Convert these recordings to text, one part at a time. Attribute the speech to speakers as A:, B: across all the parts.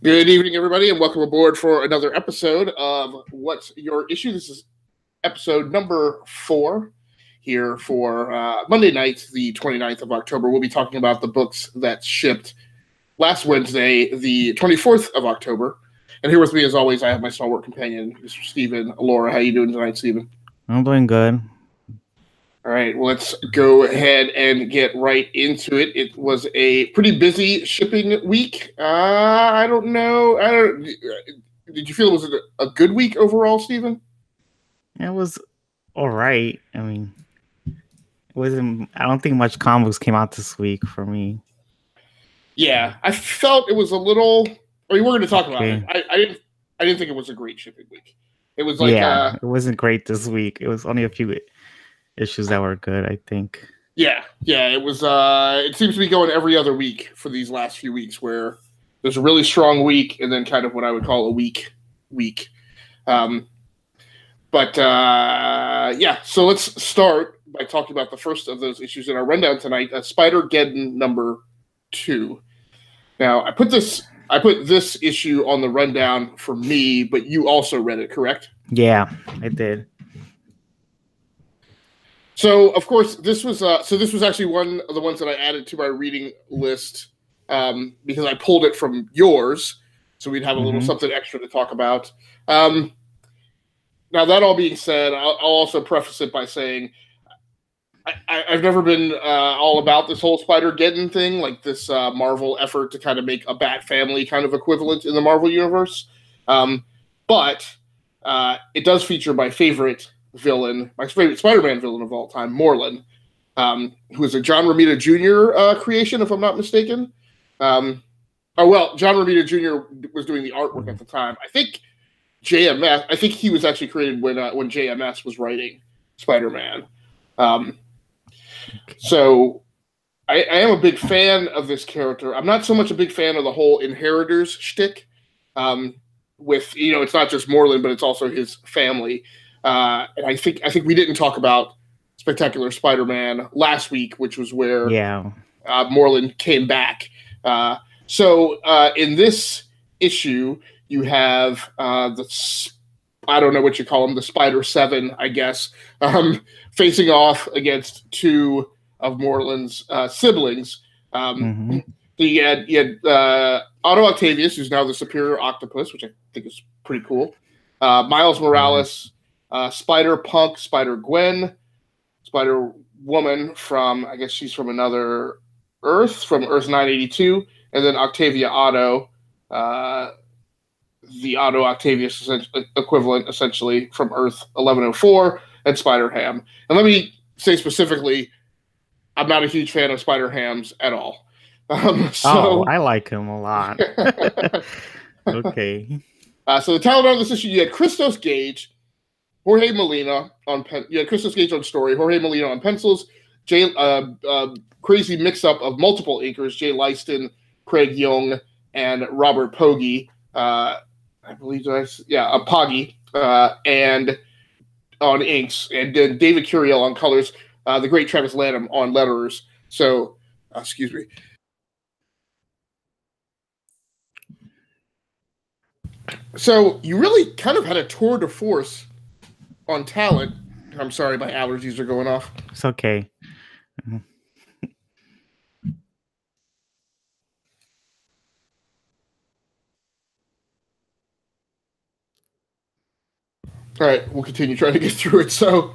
A: Good evening, everybody, and welcome aboard for another episode of What's Your Issue? This is episode number 4 here for Monday night, the 29th of October. We'll be talking about the books that shipped last Wednesday, the 24th of October. And here with me, as always, I have my stalwart companion, Mr. Stephen. Laura, how you doing tonight, Stephen?
B: I'm doing good.
A: All right, well, let's go ahead and get right into it. It was a pretty busy shipping week. I don't know. Did you feel it was a good week overall, Stephen?
B: It was all right. I mean, it wasn't. I don't think much comics came out this week for me.
A: Yeah, I felt it was a little. I mean, we're going to talk about it. I didn't think it was a great shipping week. It was like
B: it wasn't great this week. It was only a few issues that were good, I think.
A: Yeah, it was. It seems to be going every other week for these last few weeks, where there's a really strong week and then kind of what I would call a weak week. So let's start by talking about the first of those issues in our rundown tonight, Spider-Geddon number 2. Now, I put this issue on the rundown for me, but you also read it, correct?
B: Yeah, I did.
A: So, of course, this was actually one of the ones that I added to my reading list because I pulled it from yours, so we'd have a little something extra to talk about. Now, that all being said, I'll also preface it by saying I've never been all about this whole Spider-Geddon thing, like this Marvel effort to kind of make a Bat Family kind of equivalent in the Marvel universe. But it does feature my favorite villain, my favorite Spider-Man villain of all time, Morlun, who is a John Romita Jr. Creation, if I'm not mistaken. John Romita Jr. was doing the artwork at the time. I think he was actually created when JMS was writing Spider-Man. So I am a big fan of this character. I'm not so much a big fan of the whole Inheritors shtick. With it's not just Morlun, but it's also his family. And I think we didn't talk about Spectacular Spider-Man last week, which was where Morlun came back. So in this issue, you have I don't know what you call them, the Spider-7, I guess, facing off against two of Morlun's siblings. So you had Otto Octavius, who's now the Superior Octopus, which I think is pretty cool. Miles Morales, Spider-Punk, Spider-Gwen, Spider-Woman from, I guess she's from another Earth, from Earth 982, and then Octavia Otto, the Otto Octavius equivalent, essentially, from Earth 1104, and Spider-Ham. And let me say specifically, I'm not a huge fan of Spider-Hams at all.
B: I like him a lot. Okay.
A: So the talent on this issue, you had Christos Gage, Jorge Molina on Christos Gage on story, Jorge Molina on pencils, crazy mix-up of multiple inkers, Jay Leiston, Craig Young, and Robert Poggi. I believe Poggi, and on inks, and then David Curiel on colors, the great Travis Lanham on letterers. So, excuse me. So you really kind of had a tour de force on talent. I'm sorry, my allergies are going off.
B: It's okay.
A: All right, we'll continue trying to get through it. So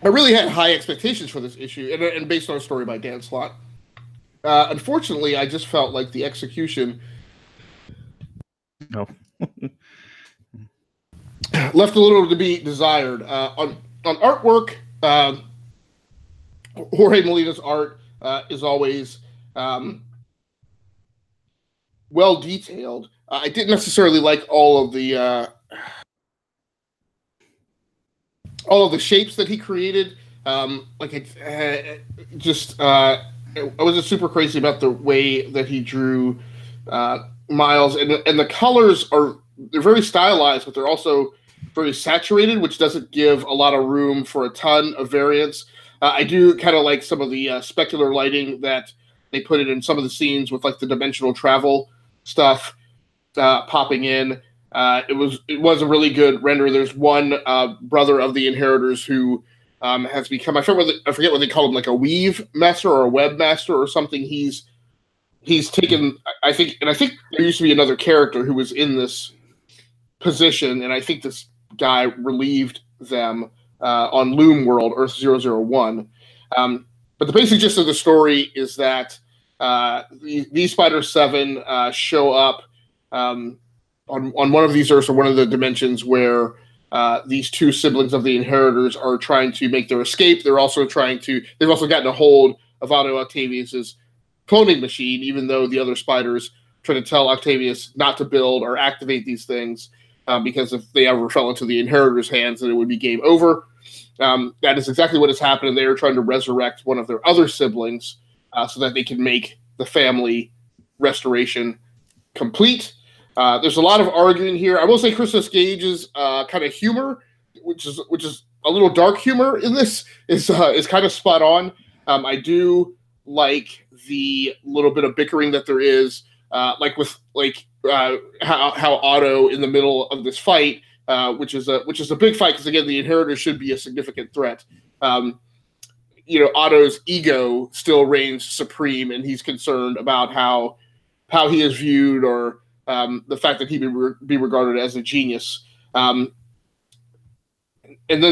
A: I really had high expectations for this issue, and based on a story by Dan Slott. Unfortunately, I just felt like the execution left a little to be desired. On artwork, Jorge Molina's art is always well detailed. I didn't necessarily like all of the shapes that he created. I wasn't super crazy about the way that he drew Miles, and the colors they're very stylized, but they're also very saturated, which doesn't give a lot of room for a ton of variance. I do kind of like some of the specular lighting that they put it in some of the scenes with like the dimensional travel stuff. popping in. It was a really good render. There's one brother of the Inheritors who has become, I forget what they call him, like a weave master or a web master or something. He's taken, I think there used to be another character who was in this position, and I think this guy relieved them on Loom World, Earth 001. But the basic gist of the story is that these Spider 7 show up on one of these Earths, or one of the dimensions where these two siblings of the Inheritors are trying to make their escape. They've also gotten a hold of Otto Octavius's cloning machine, even though the other spiders try to tell Octavius not to build or activate these things, because if they ever fell into the Inheritors' hands, then it would be game over. That is exactly what has happened, and they are trying to resurrect one of their other siblings so that they can make the family restoration complete. There's a lot of arguing here. I will say Christos Gage's kind of humor, which is a little dark humor in this, is kind of spot on. I do like the little bit of bickering that there is, how Otto in the middle of this fight, which is a big fight, because again the Inheritors should be a significant threat. Otto's ego still reigns supreme, and he's concerned about how he is viewed, or the fact that he be regarded as a genius. And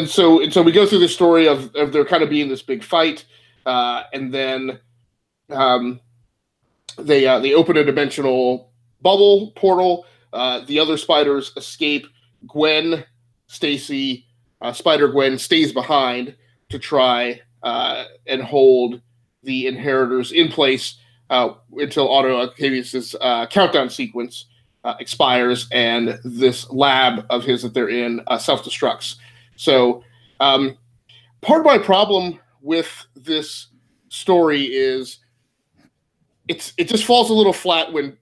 A: so we go through the story of there kind of being this big fight, and then they open a dimensional bubble portal. The other spiders escape. Spider-Gwen stays behind to try and hold the Inheritors in place until Otto Octavius's countdown sequence expires, and this lab of his that they're in self-destructs. So part of my problem with this story is it just falls a little flat when,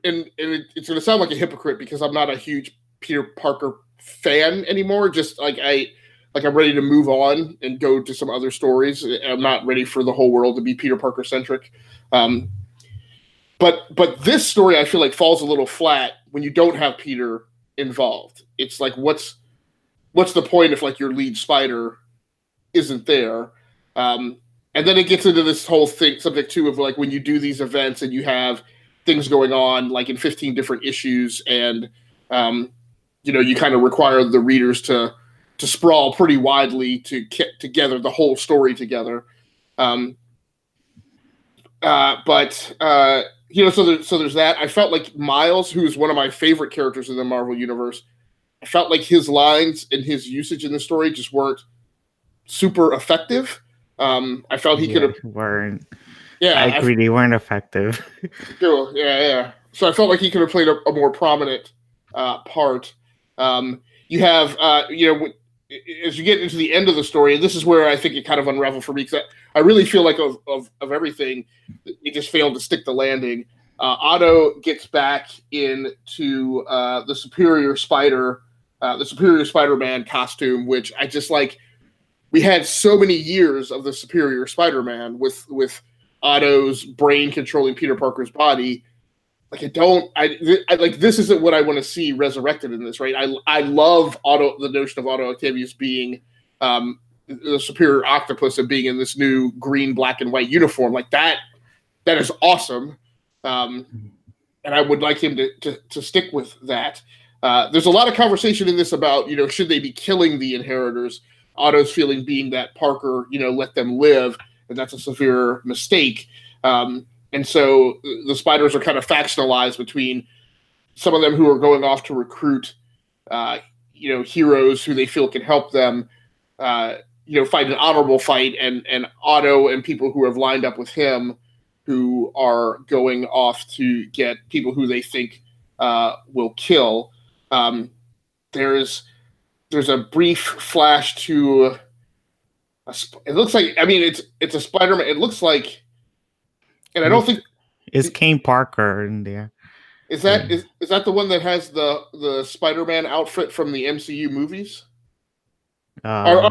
A: and it's going to sound like a hypocrite because I'm not a huge Peter Parker fan anymore. Just I'm ready to move on and go to some other stories. I'm not ready for the whole world to be Peter Parker centric. But this story I feel like falls a little flat when you don't have Peter involved. It's like, what's the point if like your lead spider isn't there? And then it gets into this whole subject too of like when you do these events and you have things going on like in 15 different issues, and you kind of require the readers to sprawl pretty widely to get together the whole story together. So there's that. I felt like Miles, who's one of my favorite characters in the Marvel Universe, I felt like his lines and his usage in the story just weren't super effective. I felt he could have
B: weren't.
A: Yeah,
B: I agree. They weren't effective.
A: Cool. Yeah. So I felt like he could have played a more prominent part. You have, as you get into the end of the story, and this is where I think it kind of unraveled for me, because I really feel like of everything, it just failed to stick the landing. Otto gets back into the Superior Spider-Man costume, which I just like. We had so many years of the Superior Spider-Man with Otto's brain controlling Peter Parker's body. Like this isn't what I want to see resurrected in this, right? I love the notion of Otto Octavius being the Superior Octopus and being in this new green, black, and white uniform. Like that is awesome. And I would like him to stick with that. There's a lot of conversation in this about, should they be killing the Inheritors? Otto's feeling being that Parker, let them live, and that's a severe mistake. And so the spiders are kind of factionalized between some of them who are going off to recruit, heroes who they feel can help them, fight an honorable fight, and Otto and people who have lined up with him who are going off to get people who they think will kill. There's a brief flash to it looks like, it's a Spider-Man. It looks like, and I don't think
B: it's Kane Parker in there.
A: Is that the one that has the Spider-Man outfit from the MCU movies?
B: No.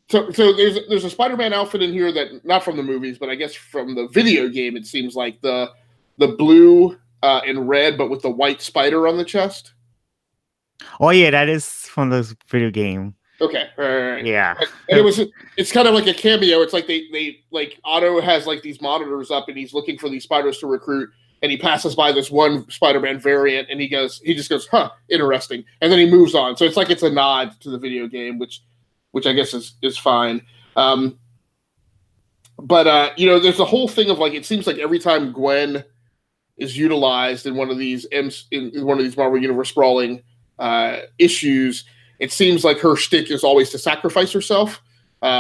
A: So there's a Spider-Man outfit in here that not from the movies, but I guess from the video game. It seems like the the blue and red, but with the white spider on the chest.
B: Oh yeah, that is from this video game.
A: Okay, right.
B: Yeah.
A: And it's kind of like a cameo. It's like they like Otto has like these monitors up, and he's looking for these spiders to recruit, and he passes by this one Spider-Man variant, and he just goes, huh, interesting, and then he moves on. So it's like it's a nod to the video game, which I guess is fine. But there's a whole thing of like it seems like every time Gwen is utilized in one of these in one of these Marvel Universe sprawling issues, it seems like her shtick is always to sacrifice herself,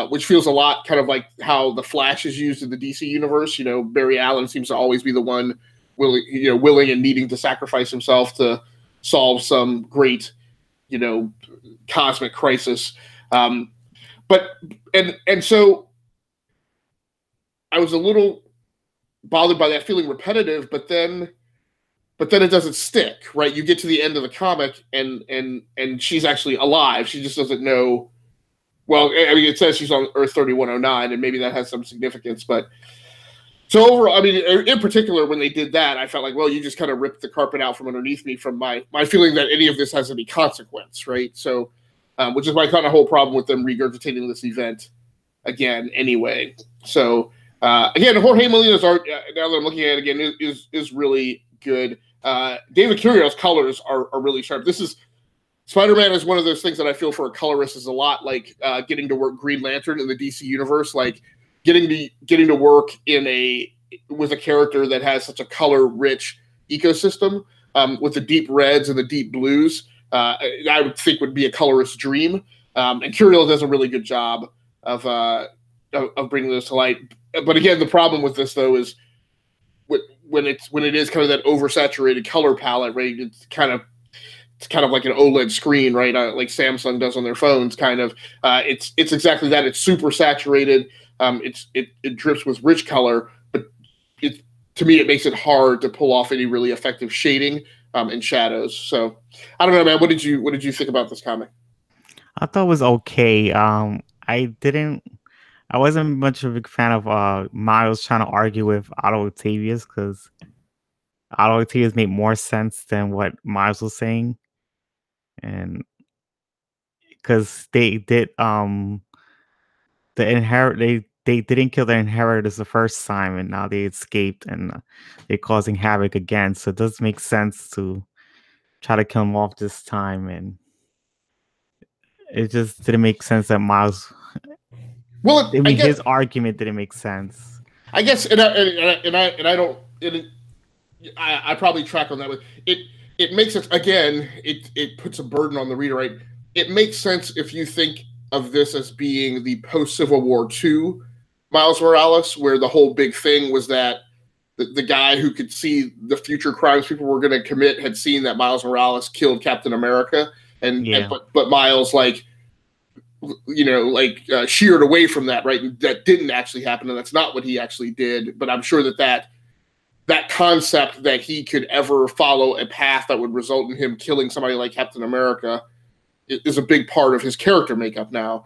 A: which feels a lot kind of like how the Flash is used in the DC universe. Barry Allen seems to always be the one willing and needing to sacrifice himself to solve some great, cosmic crisis. But so I was a little bothered by that feeling repetitive, but then it doesn't stick, right? You get to the end of the comic and she's actually alive. She just doesn't know. Well, I mean, it says she's on Earth 3109, and maybe that has some significance. But so overall, I mean, in particular, when they did that, I felt like, well, you just kind of ripped the carpet out from underneath me from my feeling that any of this has any consequence, right? So, which is my kind of whole problem with them regurgitating this event again anyway. So, again, Jorge Molina's art, now that I'm looking at it again, is really good. David Curiel's colors are really sharp. Spider-Man is one of those things that I feel for a colorist is a lot like getting to work Green Lantern in the DC universe, like getting to work with a character that has such a color-rich ecosystem with the deep reds and the deep blues. I would think would be a colorist's dream, and Curiel does a really good job of bringing those to light. But again, the problem with this though is when it is kind of that oversaturated color palette, right? It's kind of like an OLED screen, right? Like Samsung does on their phones, kind of. It's exactly that. It's super saturated. It drips with rich color, but to me it makes it hard to pull off any really effective shading and shadows. So I don't know, man. What did you think about this comic?
B: I thought it was okay. I wasn't much of a big fan of Miles trying to argue with Otto Octavius because Otto Octavius made more sense than what Miles was saying, and because they did the inherit they didn't kill the inheritors the first time, and now they escaped and they're causing havoc again. So it does make sense to try to kill them off this time, it just didn't make sense that Miles.
A: Well,
B: I mean, his argument didn't make sense.
A: I guess, and I don't. I probably track on that, but it makes sense. Again, it puts a burden on the reader, right? It makes sense if you think of this as being the post-Civil War II Miles Morales, where the whole big thing was that the guy who could see the future crimes people were going to commit had seen that Miles Morales killed Captain America, but Miles sheered away from that, right? And that didn't actually happen, and that's not what he actually did. But I'm sure that concept that he could ever follow a path that would result in him killing somebody like Captain America is a big part of his character makeup now.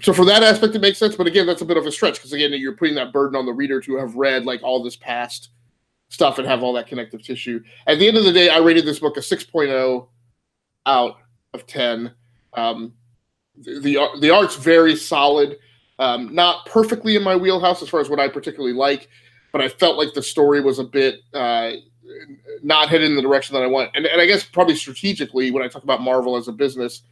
A: So for that aspect, it makes sense. But again, that's a bit of a stretch because again, you're putting that burden on the reader to have read like all this past stuff and have all that connective tissue. At the end of the day, I rated this book a 6.0 out of 10. The art's very solid, not perfectly in my wheelhouse as far as what I particularly like, but I felt like the story was a bit not headed in the direction that I want. And I guess probably strategically, when I talk about Marvel as a business,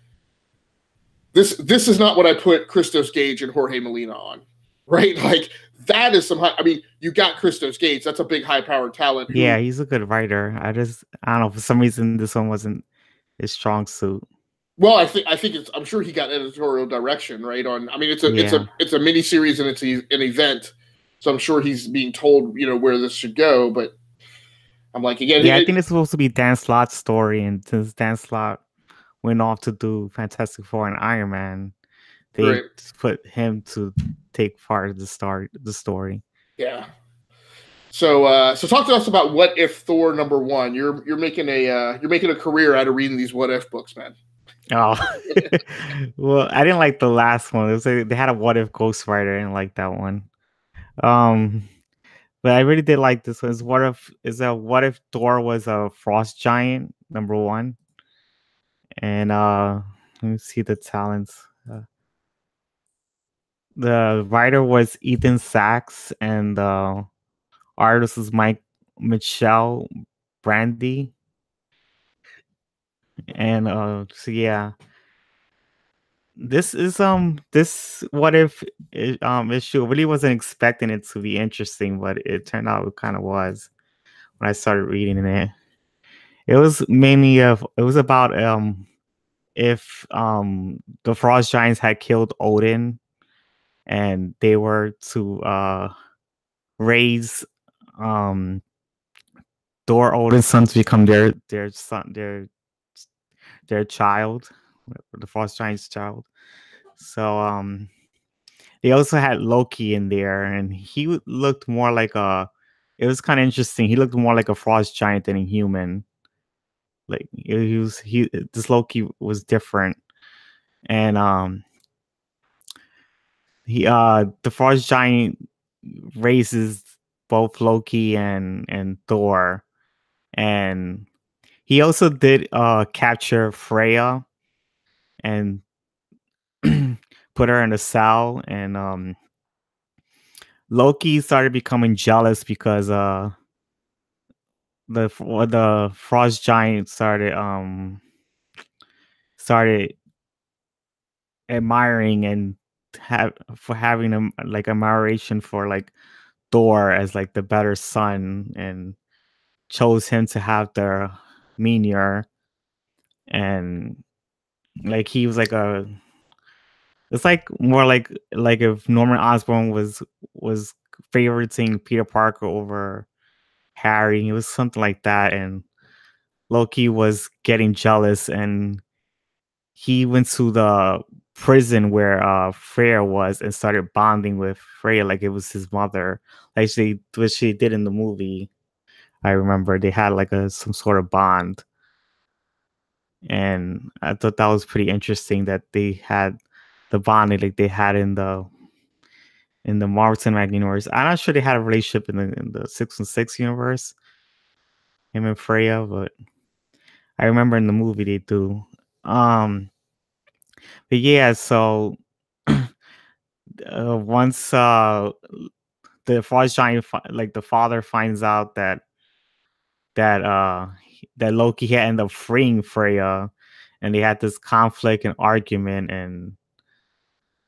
A: this is not what I put Christos Gage and Jorge Molina on, right? Like that is I mean, you got Christos Gage. That's a big high-powered talent.
B: Yeah, he's a good writer. I don't know, for some reason this one wasn't his strong suit.
A: Well, I think I'm sure he got editorial direction, right? I mean, it's a mini series and it's an event, so I'm sure he's being told, where this should go. But I'm like, again,
B: I think it's supposed to be Dan Slott's story, and since Dan Slott went off to do Fantastic Four and Iron Man, they put him to take part of the story.
A: Yeah. So talk to us about What If Thor #1. You're making a career out of reading these What If books, man.
B: Oh, well, I didn't like the last one. They had a What If Ghost Rider. I didn't like that one. But I really did like this one. What if Thor was a frost giant? Number one, and let me see the talents. The writer was Ethan Sachs, and the artist is Michelle Brandy. And so yeah, this what if issue really wasn't expecting it to be interesting, but it turned out it kind of was when I started reading it. It was about if the frost giants had killed Odin and they were to raise um Thor Odin's son to become their child, the frost giant's child. So they also had Loki in there, and he looked more like a. It was kind of interesting. He looked more like a frost giant than a human. Like this Loki was different, and the frost giant raises both Loki and Thor, and he also did capture Freya and put her in a cell, and Loki started becoming jealous because the frost giant started admiring and having like admiration for like Thor as like the better son, and chose him to have the Mjolnir. And like he was like a it's like more like if Norman Osborn was favoriting Peter Parker over Harry. It was something like that, and Loki was getting jealous, and he went to the prison where Freya was and started bonding with Freya like it was his mother, like what she did in the movie. I remember they had like some sort of bond, and I thought that was pretty interesting that they had the bonding like they had in the Marvel Cinematic Universe. I'm not sure they had a relationship in the 616 universe, him and Freya, but I remember in the movie they do. But yeah, so once the Frost Giant, like the father finds out that Loki had ended up freeing Freya, and they had this conflict and argument, and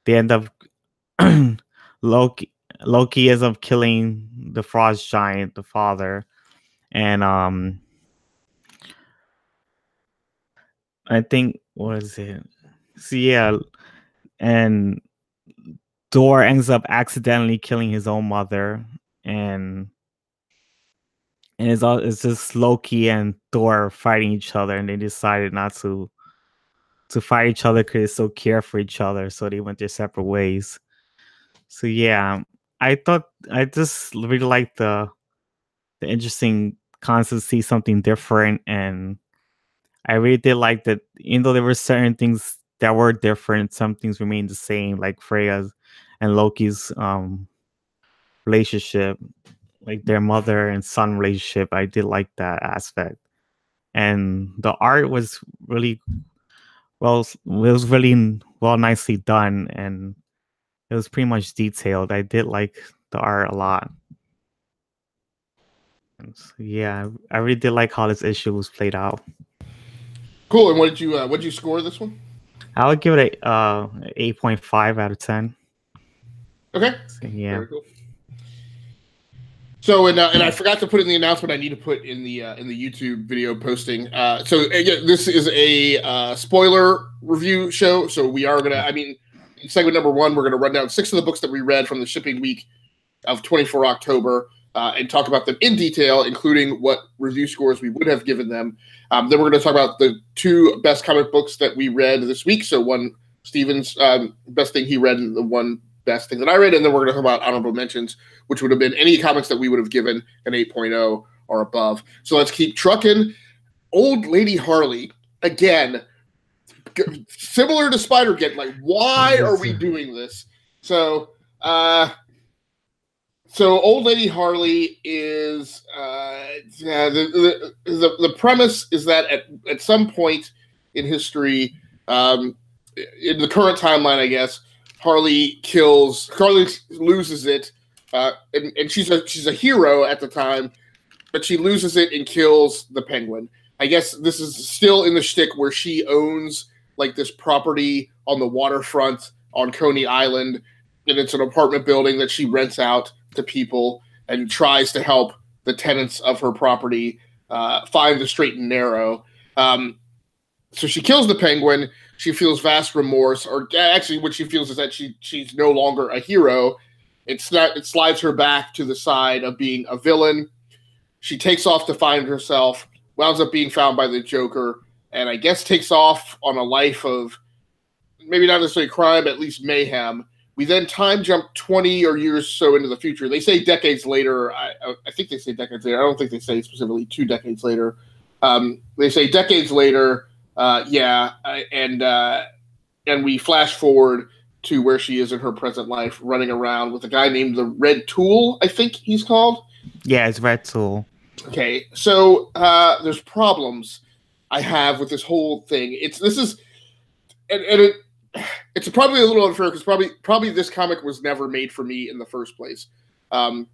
B: they end up Loki Loki ends up killing the Frost Giant, the father, and I think what is it? So yeah, and Thor ends up accidentally killing his own mother, and it's just Loki and Thor fighting each other, and they decided not to fight each other because they still care for each other, so they went their separate ways. So yeah, I just really liked the interesting concept to see something different, and I really did like that. Even though there were certain things that were different, some things remained the same, like Freya's and Loki's relationship, like their mother and son relationship. I did like that aspect, and the art was really it was really well, nicely done, and it was pretty much detailed. I did like the art a lot. And so, yeah, I really did like how this issue was played out.
A: Cool. And what did you score this one?
B: I would give it a 8.5 out of 10.
A: Okay.
B: So, yeah.
A: Very cool. So and I forgot to put in the announcement I need to put in the YouTube video posting. So again, this is a spoiler review show. So we are gonna. I mean, in segment number 1, we're gonna run down 6 of the books that we read from the shipping week of 24 October and talk about them in detail, including what review scores we would have given them. Then we're going to talk about the 2 best comic books that we read this week. So one Steven's best thing he read, and the one best thing that I read, and then we're going to talk about honorable mentions, which would have been any comics that we would have given an 8.0 or above. So let's keep trucking. Old Lady Harley, again, similar to Spider-Geddon. Like, why are we doing this? So So Old Lady Harley is yeah, the premise is that at some point in history, in the current timeline, I guess Harley loses it, and she's a hero at the time, but she loses it and kills the Penguin. I guess this is still in the shtick where she owns like this property on the waterfront on Coney Island, and it's an apartment building that she rents out to people and tries to help the tenants of her property find the straight and narrow. So she kills the Penguin. She feels vast remorse, or actually, what she feels is that she's no longer a hero. It slides her back to the side of being a villain. She takes off to find herself, wounds up being found by the Joker, and I guess takes off on a life of maybe not necessarily crime, but at least mayhem. We then time jump 20 or years so into the future. They say decades later. I think they say decades later. I don't think they say specifically 2 decades later. They say decades later. And we flash forward to where she is in her present life, running around with a guy named the Red Tool, I think he's called.
B: Yeah, it's Red Tool.
A: Okay, so there's problems I have with this whole thing. It's probably a little unfair because probably this comic was never made for me in the first place. It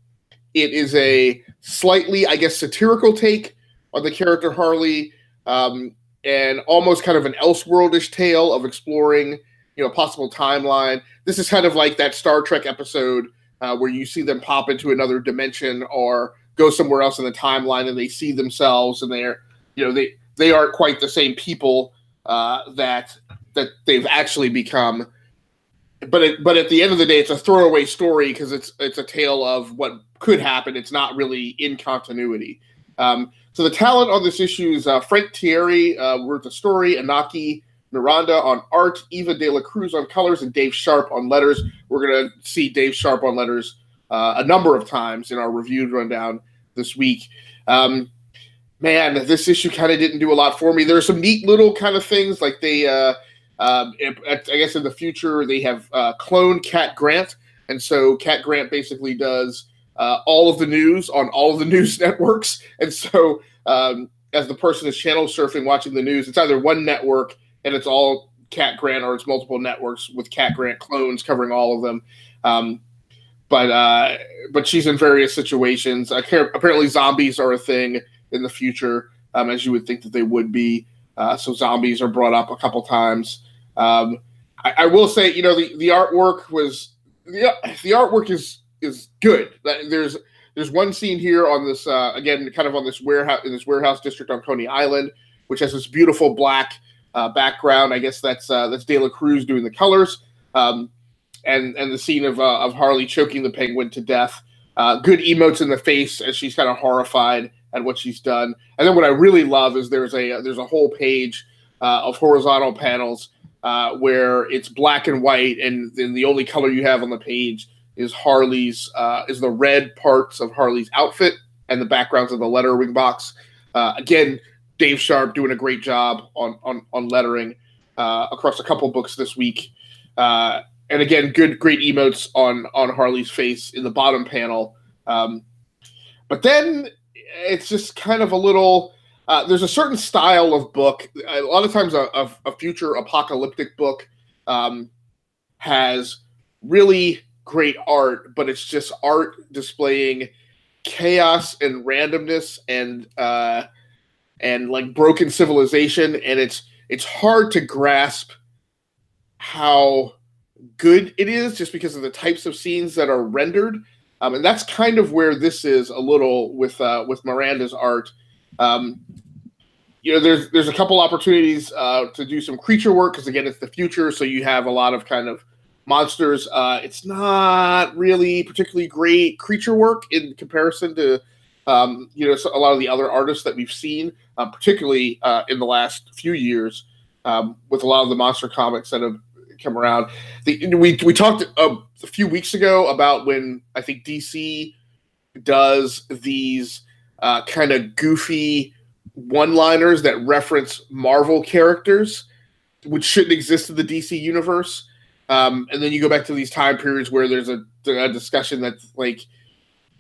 A: is a slightly, I guess, satirical take on the character Harley, and almost kind of an Elseworldish tale of exploring, a possible timeline. This is kind of like that Star Trek episode where you see them pop into another dimension or go somewhere else in the timeline, and they see themselves, and they aren't quite the same people that they've actually become. But at the end of the day, it's a throwaway story because it's a tale of what could happen. It's not really in continuity. So the talent on this issue is Frank Thierry wrote the story, Inaki Miranda on art, Eva De La Cruz on colors, and Dave Sharp on letters. We're going to see Dave Sharp on letters a number of times in our reviewed rundown this week. Man, this issue kind of didn't do a lot for me. There are some neat little kind of things, like they, I guess in the future, they have cloned Cat Grant. And so Cat Grant basically does all of the news on all of the news networks. And so as the person is channel surfing, watching the news, it's either one network and it's all Cat Grant, or it's multiple networks with Cat Grant clones covering all of them. But she's in various situations. Apparently zombies are a thing in the future, as you would think that they would be. So zombies are brought up a couple times. I will say, the artwork the artwork is good. There's one scene here on this again, kind of on this warehouse, in this warehouse district on Coney Island, which has this beautiful black background. I guess that's De La Cruz doing the colors, and the scene of Harley choking the Penguin to death. Good emotes in the face as she's kind of horrified at what she's done. And then what I really love is there's a whole page of horizontal panels where it's black and white, and then the only color you have on the page is the red parts of Harley's outfit and the backgrounds of the lettering box. Again, Dave Sharp doing a great job on lettering across a couple books this week. And again, great emotes on Harley's face in the bottom panel. But then it's just kind of a little. There's a certain style of book. A lot of times, a future apocalyptic book has really great art, but it's just art displaying chaos and randomness and like broken civilization, and it's hard to grasp how good it is just because of the types of scenes that are rendered. And that's kind of where this is a little with Miranda's art. There's a couple opportunities to do some creature work because, again, it's the future, so you have a lot of kind of monsters. It's not really particularly great creature work in comparison to a lot of the other artists that we've seen, particularly in the last few years with a lot of the monster comics that have come around. We talked a few weeks ago about when I think DC does these kind of goofy one-liners that reference Marvel characters, which shouldn't exist in the DC universe. And then you go back to these time periods where there's a discussion that's like,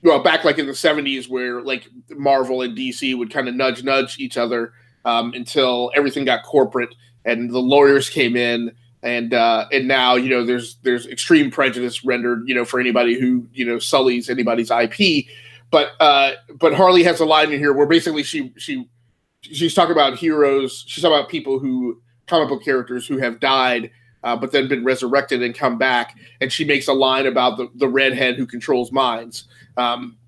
A: well, back like in the 70s, where like Marvel and DC would kind of nudge each other until everything got corporate and the lawyers came in. And now, you know, there's extreme prejudice rendered, you know, for anybody who, you know, sullies anybody's IP. But Harley has a line in here where basically she's talking about heroes. She's talking about people who, comic book characters who have died, but then been resurrected and come back. And she makes a line about the redhead who controls minds,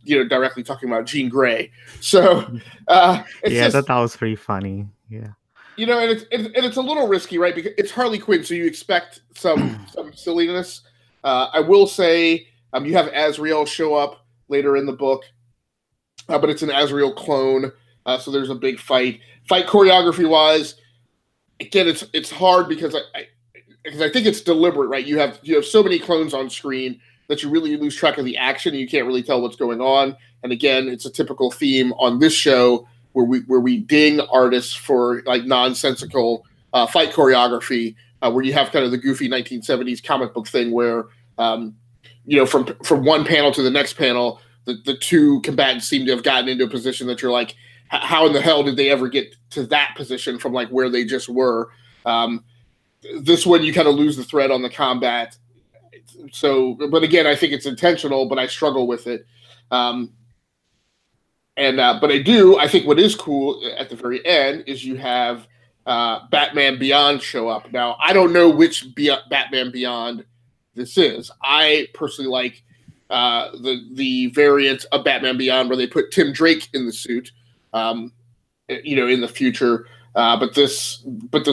A: you know, directly talking about Jean Grey. So
B: yeah, that was pretty funny. Yeah.
A: You know, and it's a little risky, right? Because it's Harley Quinn, so you expect some silliness. I will say, you have Azrael show up later in the book, but it's an Azrael clone, so there's a big fight. Fight choreography wise, again, it's hard because I think it's deliberate, right? You have so many clones on screen that you really lose track of the action, and you can't really tell what's going on. And again, it's a typical theme on this show, where we ding artists for like nonsensical fight choreography, where you have kind of the goofy 1970s comic book thing where, you know, from one panel to the next panel, the two combatants seem to have gotten into a position that you're like, how in the hell did they ever get to that position from like where they just were? This one, you kind of lose the thread on the combat. So, but again, I think it's intentional, but I struggle with it. But I think what is cool at the very end is you have Batman Beyond show up. Now, I don't know which Batman Beyond this is. I personally like the variant of Batman Beyond where they put Tim Drake in the suit, you know, in the future. But this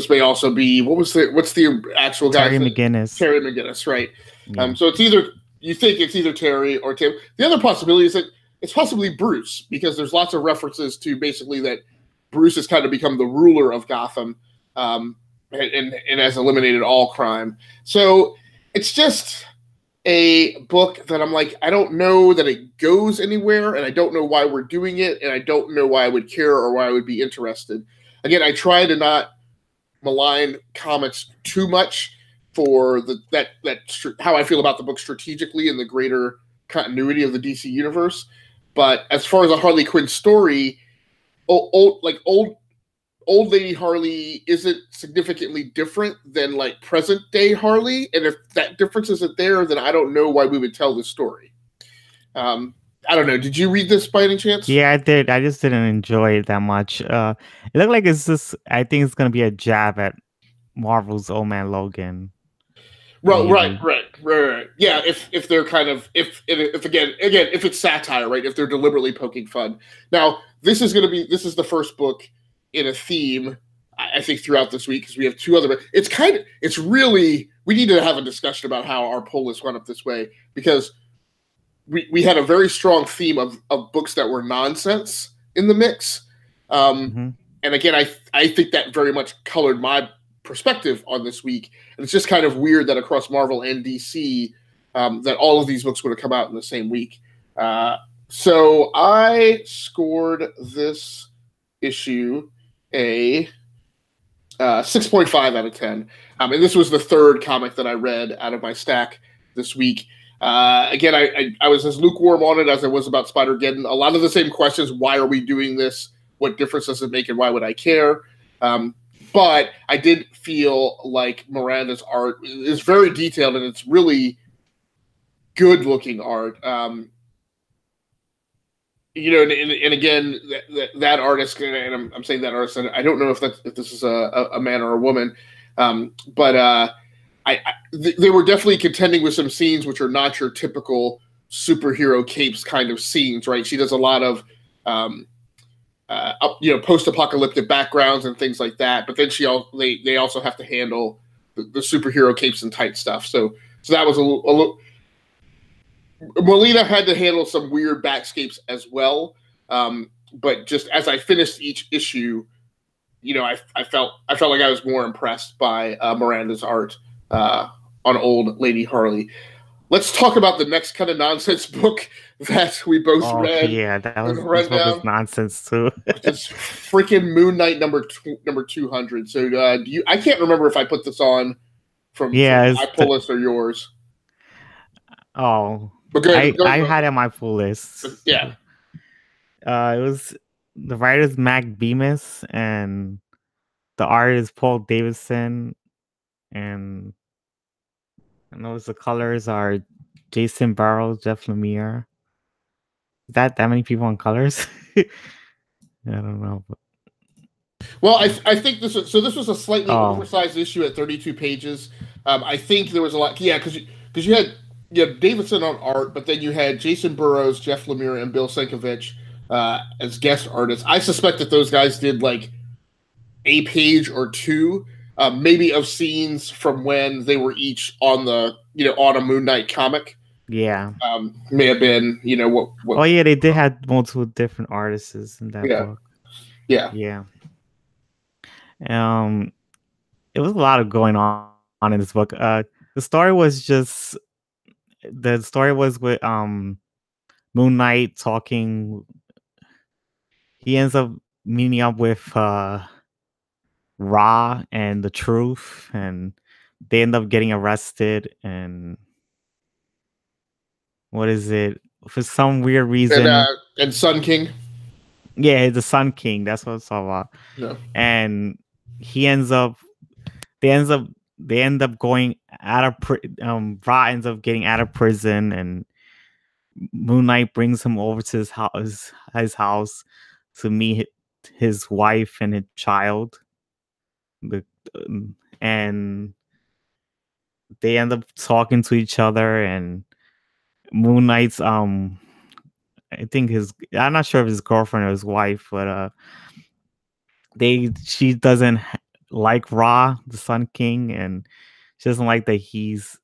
A: may also be what's the actual guy?
B: Terry McGinnis.
A: Terry McGinnis, right?
B: Yeah.
A: So you think it's either Terry or Tim. The other possibility is that it's possibly Bruce, because there's lots of references to basically that Bruce has kind of become the ruler of Gotham, and has eliminated all crime. So it's just a book that I'm like, I don't know that it goes anywhere, and I don't know why we're doing it, and I don't know why I would care or why I would be interested. Again, I try to not malign comics too much for how I feel about the book strategically in the greater continuity of the DC universe. But as far as a Harley Quinn story, old Lady Harley isn't significantly different than like present day Harley, and if that difference isn't there, then I don't know why we would tell this story. I don't know. Did you read this by any chance?
B: Yeah, I did. I just didn't enjoy it that much. It looked like it's just. I think it's gonna be a jab at Marvel's Old Man Logan.
A: Right. Yeah, if they're kind of if again if it's satire, right? If they're deliberately poking fun. Now, this is the first book in a theme, I think, throughout this week, because we have two other. It's really, we need to have a discussion about how our poll list went up this way, because we had a very strong theme of books that were nonsense in the mix, and again, I think that very much colored my perspective on this week. And it's just kind of weird that across Marvel and DC, that all of these books would have come out in the same week. So I scored this issue a 6.5 out of 10. And this was the third comic that I read out of my stack this week. Again, I was as lukewarm on it as I was about Spider-Geddon. A lot of the same questions. Why are we doing this? What difference does it make, and why would I care? But I did feel like Miranda's art is very detailed, and it's really good-looking art. You know, and again, that artist, and I'm saying that artist, and I don't know if this is a man or a woman, but they were definitely contending with some scenes which are not your typical superhero capes kind of scenes, right? She does a lot of post-apocalyptic backgrounds and things like that. But then they also have to handle the superhero capes and tight stuff. So that was a little. Molina had to handle some weird backscapes as well. But just as I finished each issue, you know, I felt like I was more impressed by Miranda's art on old Lady Harley. Let's talk about the next kind of nonsense book that we both read.
B: Yeah, this book was nonsense too.
A: It's freaking Moon Knight number 200. So I can't remember if I put this on from my pull list or yours.
B: Oh,
A: But go ahead.
B: I had it on my full list.
A: Yeah.
B: It was the writer's Mac Bemis and the artist Paul Davidson, and I know the colors are Jason Barrows, Jeff Lemire. Is that many people on colors? I don't know. But...
A: Well, I think this was a slightly
B: Oh.
A: oversized issue at 32 pages. I think there was a lot, yeah, because you had Davidson on art, but then you had Jason Burrows, Jeff Lemire, and Bill Sienkiewicz as guest artists. I suspect that those guys did like a page or two, maybe of scenes from when they were each on the on a Moon Knight comic.
B: Yeah.
A: May have been what.
B: Oh yeah, they did have multiple different artists in that book.
A: Yeah.
B: Yeah. It was a lot of going on in this book. The story was with Moon Knight talking. He ends up meeting up with Ra and the Truth, and they end up getting arrested. And what is it? For some weird reason,
A: and Sun King.
B: Yeah, the Sun King. That's what it's all about.
A: Yeah.
B: And they end up going out of Ra ends up getting out of prison, and Moon Knight brings him over to his house to meet his wife and his child. And they end up talking to each other, and Moon Knight's I'm not sure if his girlfriend or his wife, but she doesn't like Ra, the Sun King, and she doesn't like that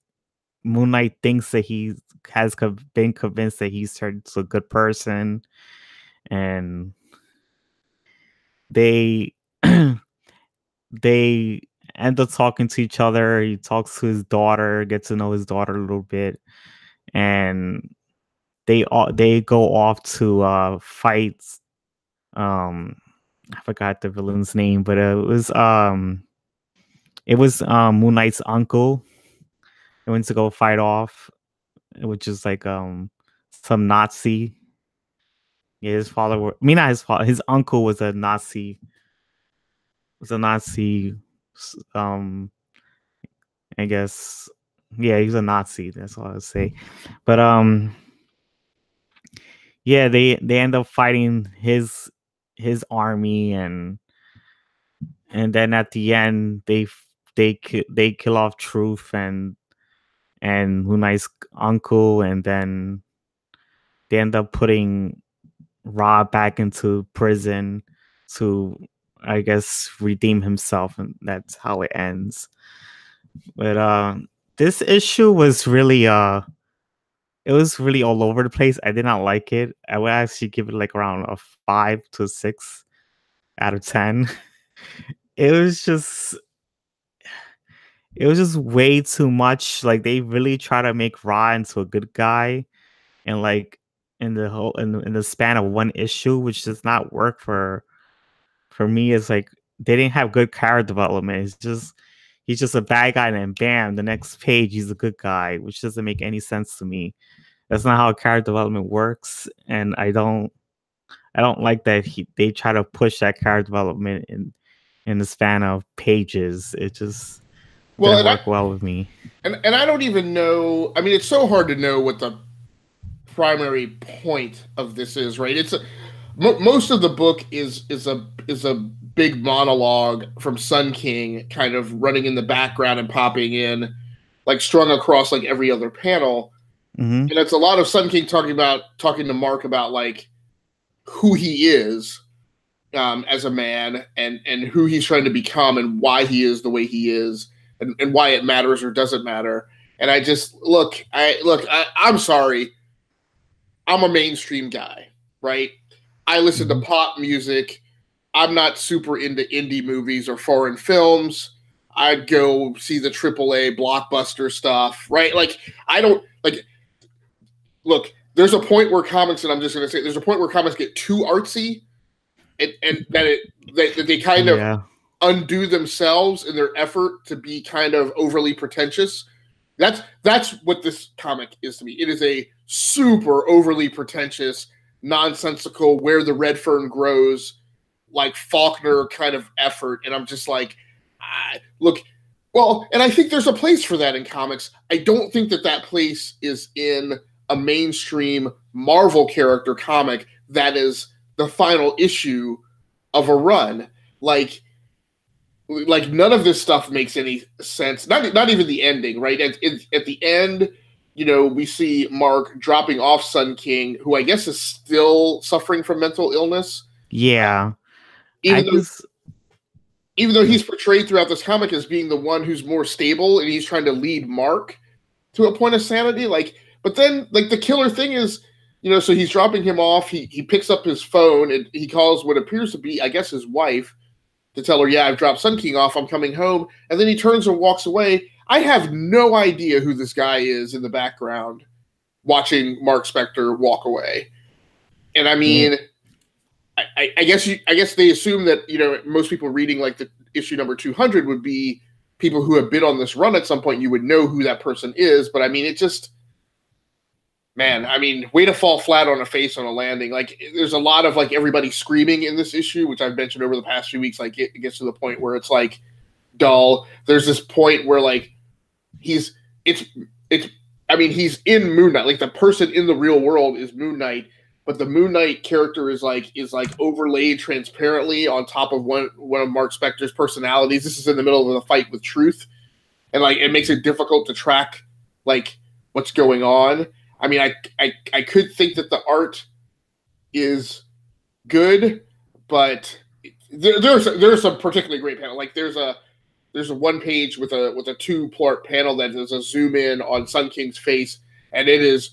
B: Moon Knight thinks that he has been convinced that he's turned to a good person, and they they end up talking to each other. He talks to his daughter, gets to know his daughter a little bit, and they go off to fight. I forgot the villain's name, but it was Moon Knight's uncle. They went to go fight off, which is like some Nazi. Yeah, his father not his father. His uncle was a Nazi. I guess. Yeah, he was a Nazi. That's all I would say. But yeah, they end up fighting his army, and then at the end they kill off Truth and Moon Knight's uncle, and then they end up putting Ra back into prison to, I guess, redeem himself, and that's how it ends. But this issue was really it was really all over the place. I did not like it. I would actually give it like around a 5 to 6 out of 10. It was just way too much. Like, they really try to make Ra into a good guy, and like in the span of one issue, which does not work for me. It's like they didn't have good character development. He's just a bad guy, and then bam, the next page he's a good guy, which doesn't make any sense to me. That's not how character development works, and I don't like that they try to push that character development in the span of pages. It just didn't work well with me.
A: And I don't even know. I mean, it's so hard to know what the primary point of this is, right? Most of the book is a big monologue from Sun King, kind of running in the background and popping in, like strung across like every other panel.
B: Mm-hmm.
A: And it's a lot of Sun King talking to Mark about like who he is as a man, and who he's trying to become, and why he is the way he is, and why it matters or doesn't matter. And I just I'm sorry, I'm a mainstream guy, right? I listen to pop music. I'm not super into indie movies or foreign films. I'd go see the AAA blockbuster stuff, right? Like, I don't like. Look, there's a point where comics, and I'm just going to say, there's a point where comics get too artsy, and that they kind of undo themselves in their effort to be kind of overly pretentious. That's what this comic is to me. It is a super overly pretentious, nonsensical, where the red fern grows, like Faulkner kind of effort. And I'm just like, look, well, and I think there's a place for that in comics. I don't think that place is in a mainstream Marvel character comic that is the final issue of a run. Like none of this stuff makes any sense. Not even the ending, right? At the end, we see Mark dropping off Sun King, who I guess is still suffering from mental illness.
B: Yeah,
A: even though even though he's portrayed throughout this comic as being the one who's more stable, and he's trying to lead Mark to a point of sanity. But then the killer thing is, so he's dropping him off. He picks up his phone and he calls what appears to be, I guess, his wife to tell her, yeah, I've dropped Sun King off. I'm coming home. And then he turns and walks away. I have no idea who this guy is in the background watching Mark Spector walk away. And I mean, I guess they assume that, most people reading the issue number 200 would be people who have been on this run at some point. You would know who that person is. But I mean, it just, man, I mean, way to fall flat on a face on a landing. There's a lot of everybody screaming in this issue, which I've mentioned over the past few weeks. It gets to the point where it's dull. There's this point where he's in Moon Knight. The person in the real world is Moon Knight, but the Moon Knight character is overlaid transparently on top of one of Mark Spector's personalities. This is in the middle of a fight with Truth, and it makes it difficult to track what's going on. I mean, I could think that the art is good, but there's some particularly great panel. There's a one page with a 2-part panel that is a zoom in on Sun King's face, and it is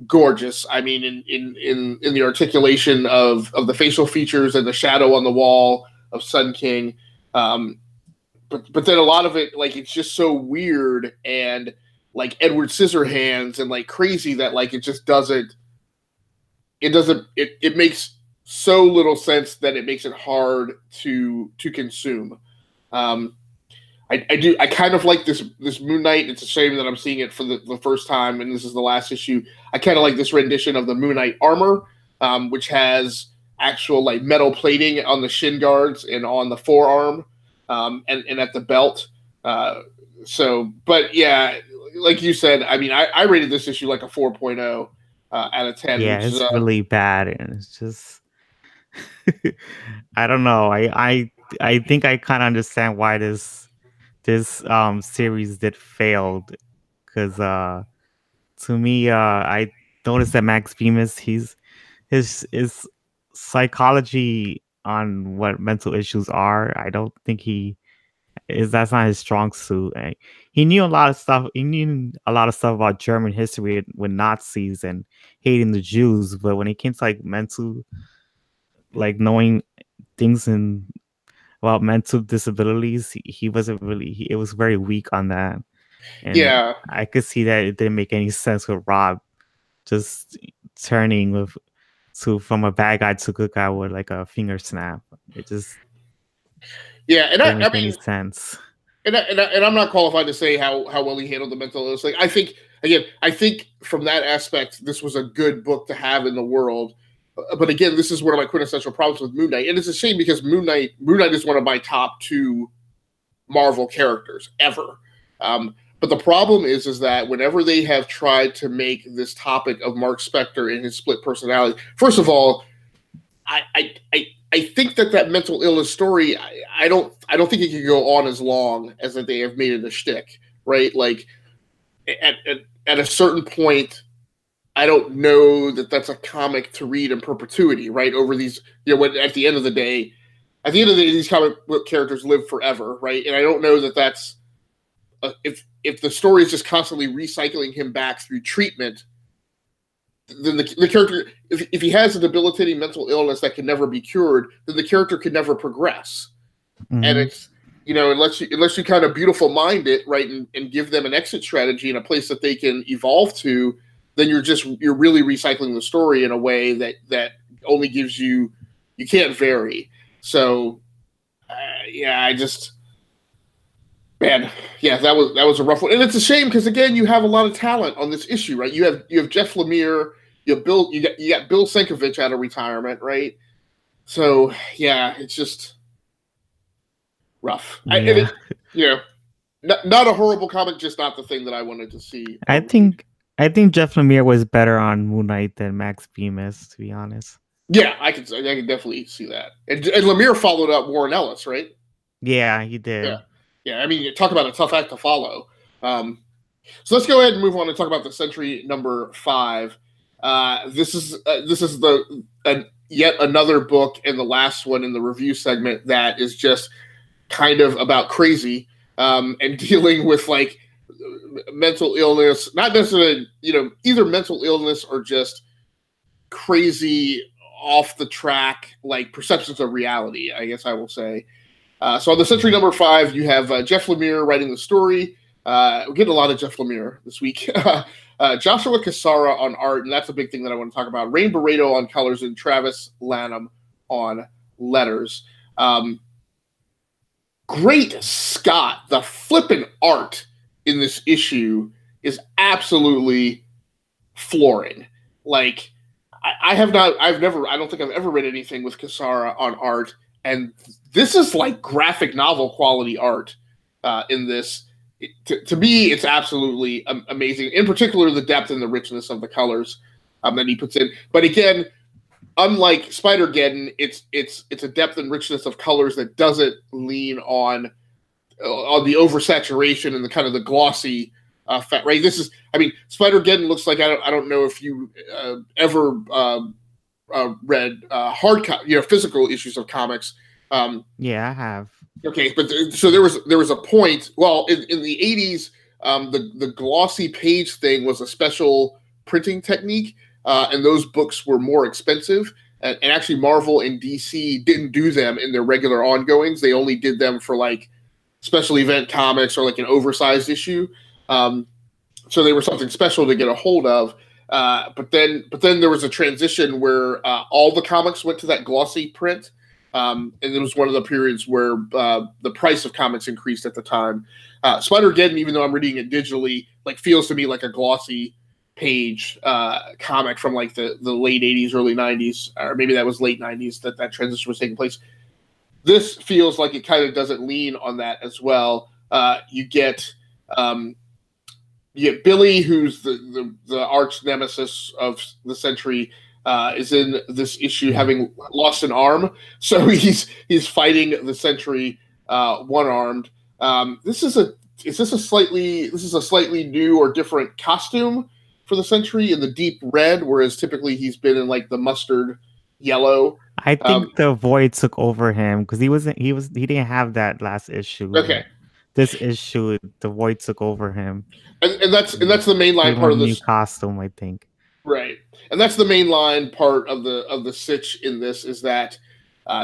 A: gorgeous. I mean, in the articulation of the facial features and the shadow on the wall of Sun King, but then a lot of it it's just so weird and Edward Scissorhands and crazy that it just doesn't it makes so little sense that it makes it hard to consume. I kind of like this Moon Knight. It's a shame that I'm seeing it for the first time, and this is the last issue. I kind of like this rendition of the Moon Knight armor, which has actual metal plating on the shin guards and on the forearm, and at the belt. But yeah, like you said, I mean, I rated this issue a 4.0 out of 10.
B: Yeah, it's really bad, and it's just I don't know. I think I kind of understand why this series did failed, because to me, I noticed that Max Bemis, his psychology on what mental issues are, I don't think that's not his strong suit. He knew a lot of stuff. He knew a lot of stuff about German history with Nazis and hating the Jews, but when it came to mental, knowing things about mental disabilities, he wasn't really. It was very weak on that. And
A: yeah,
B: I could see that it didn't make any sense with Rob just turning from a bad guy to a good guy with a finger snap. It just didn't make any sense.
A: And I'm not qualified to say how well he handled the mental illness. I think from that aspect, this was a good book to have in the world. But again, this is one of my quintessential problems with Moon Knight, and it's a shame because Moon Knight is one of my top 2 Marvel characters ever. But the problem is that whenever they have tried to make this topic of Mark Spector and his split personality, first of all, I think that mental illness story, I don't think it can go on as long as that they have made it a shtick, right? At a certain point, I don't know that that's a comic to read in perpetuity, right? Over these, at the end of the day, these comic book characters live forever, right? And I don't know that that's if the story is just constantly recycling him back through treatment, then the character, if he has a debilitating mental illness that can never be cured, then the character can never progress. Mm-hmm. And it's, unless you kind of beautiful mind it, right, and give them an exit strategy in a place that they can evolve to, then you're really recycling the story in a way that only gives you can't vary. So, yeah, Man, yeah, that was a rough one, and it's a shame because again, you have a lot of talent on this issue, right? You have Jeff Lemire, you got Bill Sienkiewicz out of retirement, right? So yeah, it's just rough. And
B: Yeah,
A: you know, not a horrible comic, just not the thing that I wanted to see
B: I
A: on release.
B: think I think Jeff Lemire was better on Moon Knight than Max Bemis, to be honest.
A: Yeah, I can definitely see that. And Lemire followed up Warren Ellis, right?
B: Yeah, he
A: Yeah,
B: did.
A: yeah. I mean, you talk about a tough act to follow. Um, so let's go ahead and move on and talk about the Sentry number 5. This is yet another book and the last one in the review segment that is just kind of about crazy and dealing with like mental illness, not necessarily either mental illness or just crazy off the track like perceptions of reality. I guess I will say. So on the Sentry number 5, you have Jeff Lemire writing the story. We're getting a lot of Jeff Lemire this week. Joshua Cassara on art, and that's a big thing that I want to talk about. Rain Barreto on colors and Travis Lanham on letters. Great Scott, the flippin' art in this issue is absolutely flooring. Like, I don't think I've ever read anything with Cassara on art, and this is like graphic novel quality art in this. To me, it's absolutely amazing. In particular, the depth and the richness of the colors that he puts in. But again, unlike Spider-Geddon, it's a depth and richness of colors that doesn't lean on the oversaturation and the kind of the glossy effect. Right? Spider-Geddon looks like I don't know if you ever read physical issues of comics.
B: Yeah, I have.
A: Okay, but so there was a point. Well, in the 80s, the glossy page thing was a special printing technique, and those books were more expensive. And actually, Marvel and DC didn't do them in their regular ongoings. They only did them for like special event comics or like an oversized issue. So they were something special to get a hold of. But then there was a transition where all the comics went to that glossy print. And it was one of the periods where the price of comics increased at the time. Spider-Geddon, even though I'm reading it digitally, like feels to me like a glossy page comic from like the late 80s, early 90s, or maybe that was late 90s that transition was taking place. This feels like it kind of doesn't lean on that as well. You get Billy, who's the arch nemesis of the Sentry, is in this issue having lost an arm, so he's fighting the Sentry one-armed. This is a slightly new or different costume for the Sentry in the deep red, whereas typically he's been in like the mustard yellow.
B: I think the Void took over him because he didn't have that last issue.
A: Okay.
B: This issue, the Void took over him.
A: And that's the mainline part of this
B: new costume, I think.
A: Right, and that's the mainline part of the sitch in this is that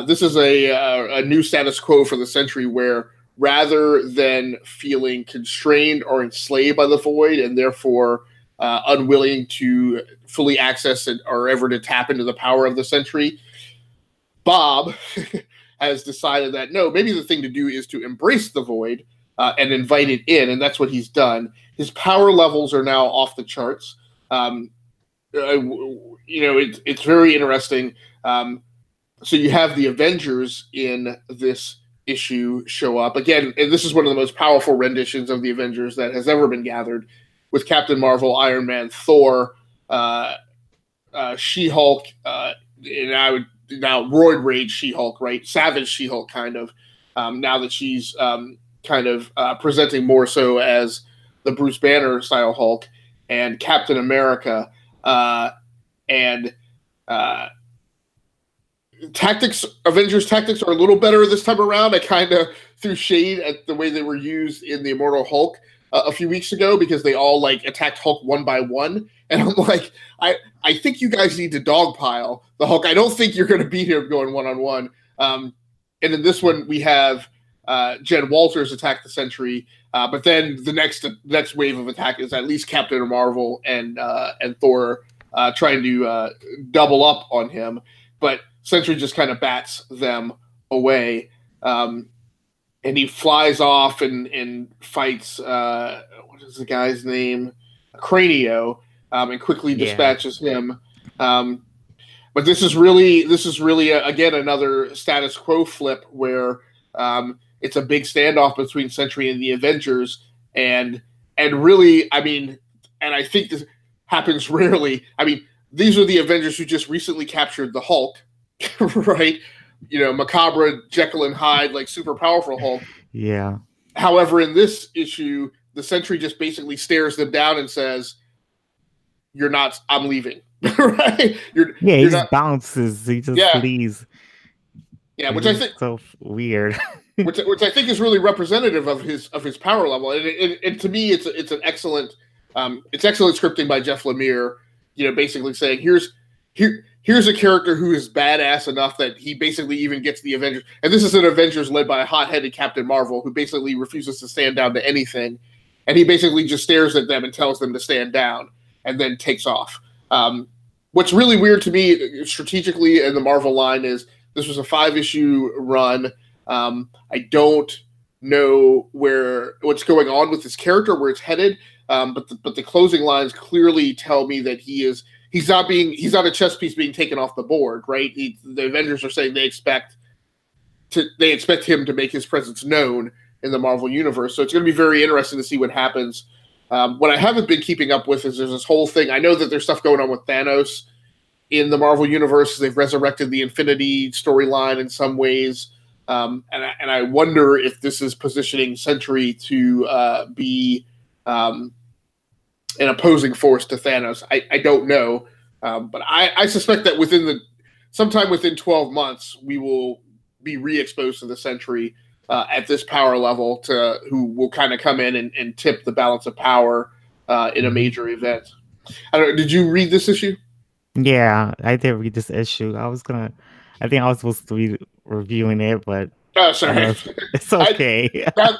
A: this is a new status quo for the Sentry, where rather than feeling constrained or enslaved by the Void and therefore unwilling to fully access it or ever to tap into the power of the Sentry, Bob has decided that no, maybe the thing to do is to embrace the Void and invite it in, and that's what he's done. His power levels are now off the charts. It's very interesting. So you have the Avengers in this issue show up again, and this is one of the most powerful renditions of the Avengers that has ever been gathered, with Captain Marvel, Iron Man, Thor, She-Hulk, and I would now Roid Rage She-Hulk, right? Savage She-Hulk, kind of. Now that she's kind of presenting more so as the Bruce Banner style Hulk, and Captain America. And Avengers tactics are a little better this time around. I kind of threw shade at the way they were used in the Immortal Hulk a few weeks ago, because they all like attacked Hulk one by one, and I'm like, I think you guys need to dogpile the Hulk. I don't think you're going to beat him going one-on-one. And in this one, we have Jen Walters attack the Sentry, but then the next wave of attack is at least Captain Marvel and Thor trying to double up on him, but Sentry just kind of bats them away. and he flies off and fights what is the guy's name, Cranio, and quickly
B: Yeah.
A: dispatches him. Um, but this is really again another status quo flip where it's a big standoff between Sentry and the Avengers, and really, I mean, and I think this happens rarely. I mean, these are the Avengers who just recently captured the Hulk, right? You know, Macabre, Jekyll and Hyde, like super powerful Hulk.
B: Yeah.
A: However, in this issue, the Sentry just basically stares them down and says, "You're not. I'm leaving." Right?
B: Yeah, he
A: You're
B: just
A: not.
B: bounces. He just
A: Yeah,
B: leaves.
A: yeah.
B: It's
A: Which I
B: just
A: think,
B: so weird.
A: which I think is really representative of his power level, and to me, it's an excellent, it's excellent scripting by Jeff Lemire. You know, basically saying here's a character who is badass enough that he basically even gets the Avengers. And this is an Avengers led by a hot-headed Captain Marvel who basically refuses to stand down to anything. And he basically just stares at them and tells them to stand down and then takes off. What's really weird to me strategically in the Marvel line is this was a 5-issue run. I don't know what's going on with this character, where it's headed. But the closing lines clearly tell me that he's not a chess piece being taken off the board, right? The Avengers are saying they expect him to make his presence known in the Marvel universe. So it's going to be very interesting to see what happens. What I haven't been keeping up with is there's this whole thing. I know that there's stuff going on with Thanos in the Marvel universe. They've resurrected the Infinity storyline in some ways, and I wonder if this is positioning Sentry to be an opposing force to Thanos. I don't know, but I suspect that sometime within 12 months we will be re-exposed to the Sentry at this power level, who will kind of come in and tip the balance of power in a major event. I don't know, did you read this issue?
B: Yeah, I did read this issue. I think I was supposed to be reviewing it, but
A: Oh,
B: I
A: sorry.
B: know it's okay.
A: Now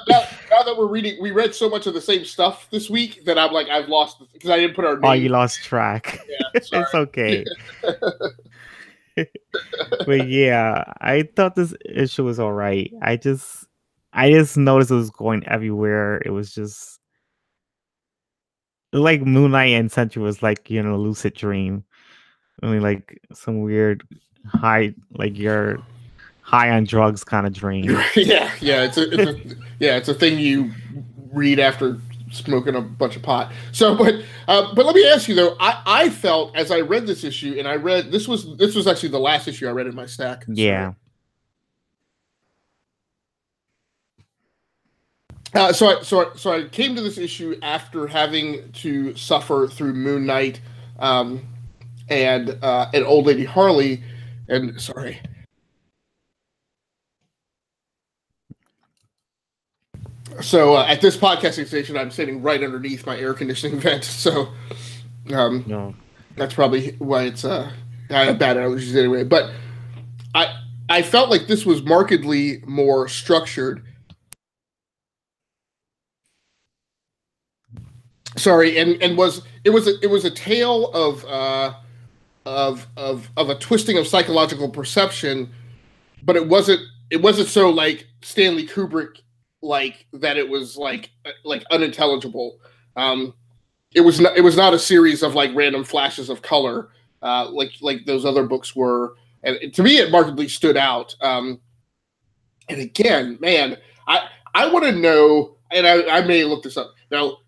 A: that we read so much of the same stuff this week that I'm like, I've lost, because I didn't put our
B: Oh, you
A: name.
B: lost track.
A: Yeah,
B: It's
A: sorry.
B: okay. But yeah, I thought this issue was all right. I just noticed it was going everywhere. It was just like Moon Knight and Sentry was like, lucid dream. I mean, like some weird high, like you're high on drugs kind of dream.
A: Yeah, yeah, it's a thing you read after smoking a bunch of pot. So, but let me ask you though, I felt as I read this issue, and I read this was actually the last issue I read in my stack. Sorry.
B: Yeah.
A: So I came to this issue after having to suffer through Moon Knight, and Old Lady Harley, and sorry. So at this podcasting station, I'm sitting right underneath my air conditioning vent. So
B: No.
A: that's probably why it's I have bad allergies anyway. But I felt like this was markedly more structured. Sorry, and it was a tale of a twisting of psychological perception, but it wasn't so like Stanley Kubrick like that. It was like unintelligible. It was not a series of like random flashes of color like those other books were, and to me it markedly stood out. And again, man, I want to know, and I may look this up now.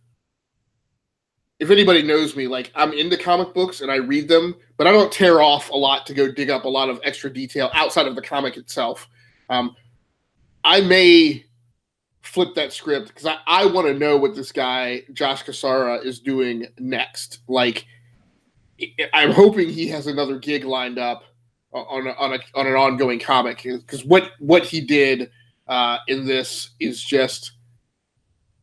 A: If anybody knows me, like I'm into comic books and I read them, but I don't tear off a lot to go dig up a lot of extra detail outside of the comic itself. I may flip that script because I want to know what this guy Josh Cassara is doing next. Like, I'm hoping he has another gig lined up on an ongoing comic, because what he did in this is just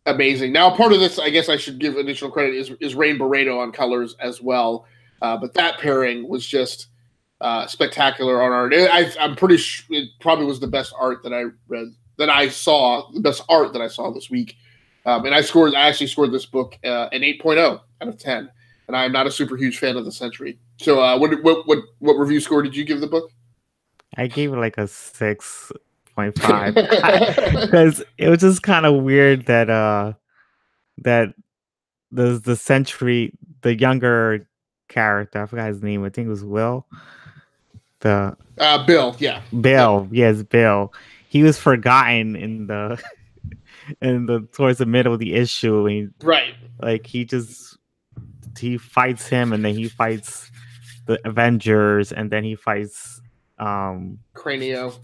A: amazing. Now, part of this, I guess I should give additional credit, is Rain Barreto on colors as well. But that pairing was just spectacular on art. I'm pretty sure it probably was the best art that I read, the best art that I saw this week. And I actually scored this book an 8.0 out of 10. And I'm not a super huge fan of the Sentry. So what review score did you give the book?
B: I gave it like a 6.5 1.5 because it was just kind of weird that that the Sentry, the younger character, I forgot his name. I think it was Will. The
A: Bill, yeah.
B: Bill, yes, Bill. He was forgotten in the towards the middle of the issue. And
A: Right.
B: like he fights him, and then he fights the Avengers, and then he fights Cranio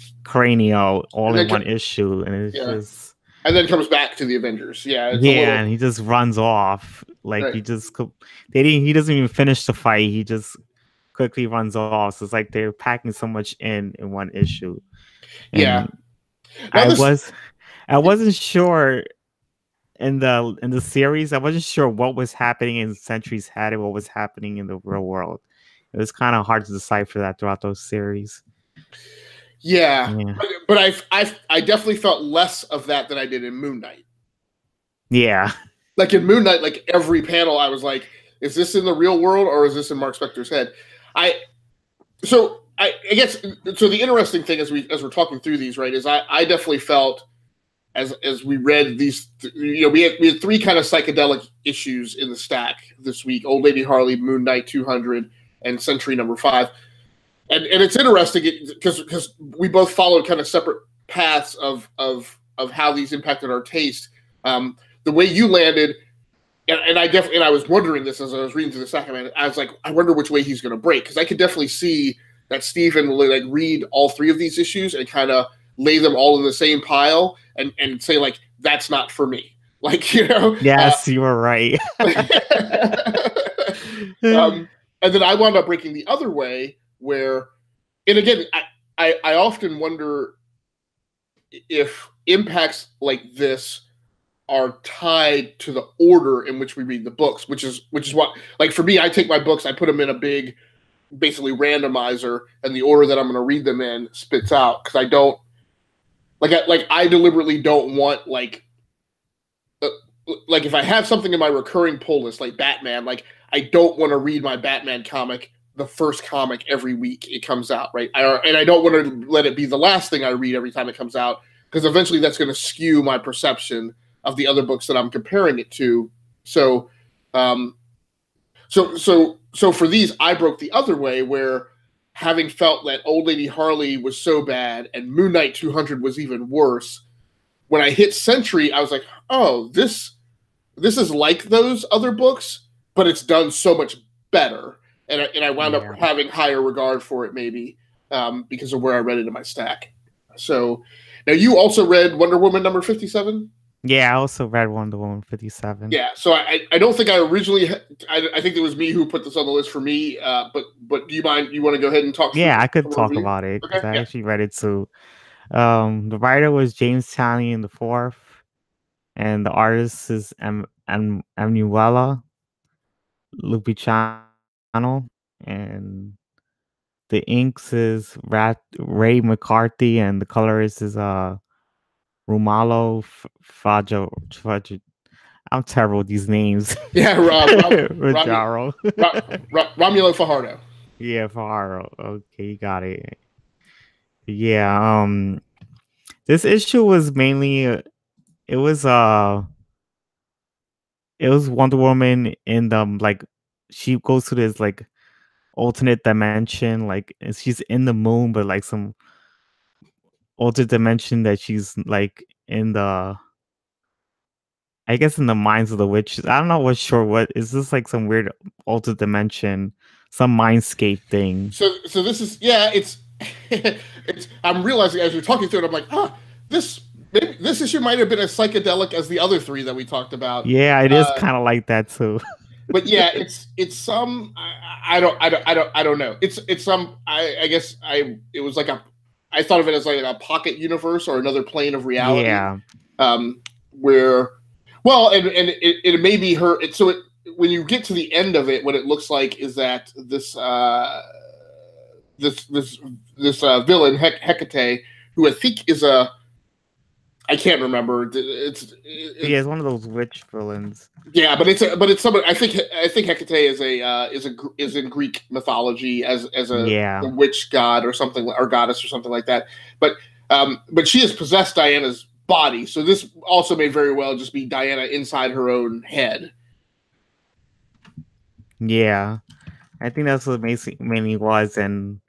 B: all in one issue, and it's just
A: and then comes back to the Avengers. Yeah, it's
B: and he just runs off. Like he doesn't even finish the fight. He just quickly runs off. So it's like they're packing so much in one issue. And I wasn't sure in the series. I wasn't sure what was happening in Sentry's head and what was happening in the real world. It was kind of hard to decipher that throughout those series.
A: Yeah. But I definitely felt less of that than I did in Moon Knight.
B: Yeah.
A: Like in Moon Knight, like every panel, I was like, is this in the real world or is this in Mark Spector's head? I guess so. The interesting thing as we're talking through these, right, is I definitely felt as we read these, we had three kind of psychedelic issues in the stack this week: Old Lady Harley, Moon Knight 200, and Sentry #5. And it's interesting because we both followed kind of separate paths of how these impacted our taste. The way you landed, and I was wondering this as I was reading through the second. I was like, I wonder which way he's going to break, because I could definitely see that Stephen will like read all three of these issues and kind of lay them all in the same pile and say like, that's not for me. Like,
B: Yes, you were right.
A: And then I wound up breaking the other way where, and again, I often wonder if impacts like this are tied to the order in which we read the books, which is what, like for me, I take my books, I put them in a big, basically randomizer, and the order that I'm going to read them in spits out, because I don't I deliberately don't want like if I have something in my recurring pull list like Batman, like I don't want to read my Batman comic the first comic every week it comes out, right? And I don't want to let it be the last thing I read every time it comes out, because eventually that's going to skew my perception of the other books that I'm comparing it to. So for these, I broke the other way, where having felt that Old Lady Harley was so bad and Moon Knight 200 was even worse, when I hit Sentry, I was like, oh, this is like those other books, but it's done so much better. And I wound up having higher regard for it, maybe, because of where I read it in my stack. So now you also read Wonder Woman #57?
B: Yeah, I also read Wonder Woman 57.
A: Yeah, so I don't think I originally. I think it was me who put this on the list for me. But do you mind? You want to go ahead and talk?
B: Yeah, I could talk about it because I actually read it too. The writer was James Talley in the fourth, and the artist is Emanuela Lupicciano, and the inks is Ray McCarthy, and the colorist is Romalo Fajo. I'm terrible with these names.
A: Yeah,
B: Romulo
A: Fajardo.
B: Yeah, Fajardo. Okay, you got it. Yeah. This issue was mainly it was Wonder Woman in the she goes to this like alternate dimension, like she's in the moon, but like some alternate dimension that she's like in the, I guess, in the minds of the witches. I don't know what is this, like some weird alternate dimension, some mindscape thing.
A: So this is it's I'm realizing as you're talking through it, I'm like, this issue might have been as psychedelic as the other three that we talked about.
B: Yeah, it is kind of like that too.
A: But yeah, it's some I don't know. It's some I guess it was like I thought of it as like a pocket universe or another plane of reality.
B: Yeah.
A: Where, well, and it may be her. When you get to the end of it, what it looks like is that this villain Hecate, who I think is I can't remember. It's
B: one of those witch villains.
A: Yeah, but it's someone. I think Hecate is in Greek mythology as a witch god or something, or goddess or something like that. But But she has possessed Diana's body, so this also may very well just be Diana inside her own head.
B: Yeah, I think that's what mainly was. And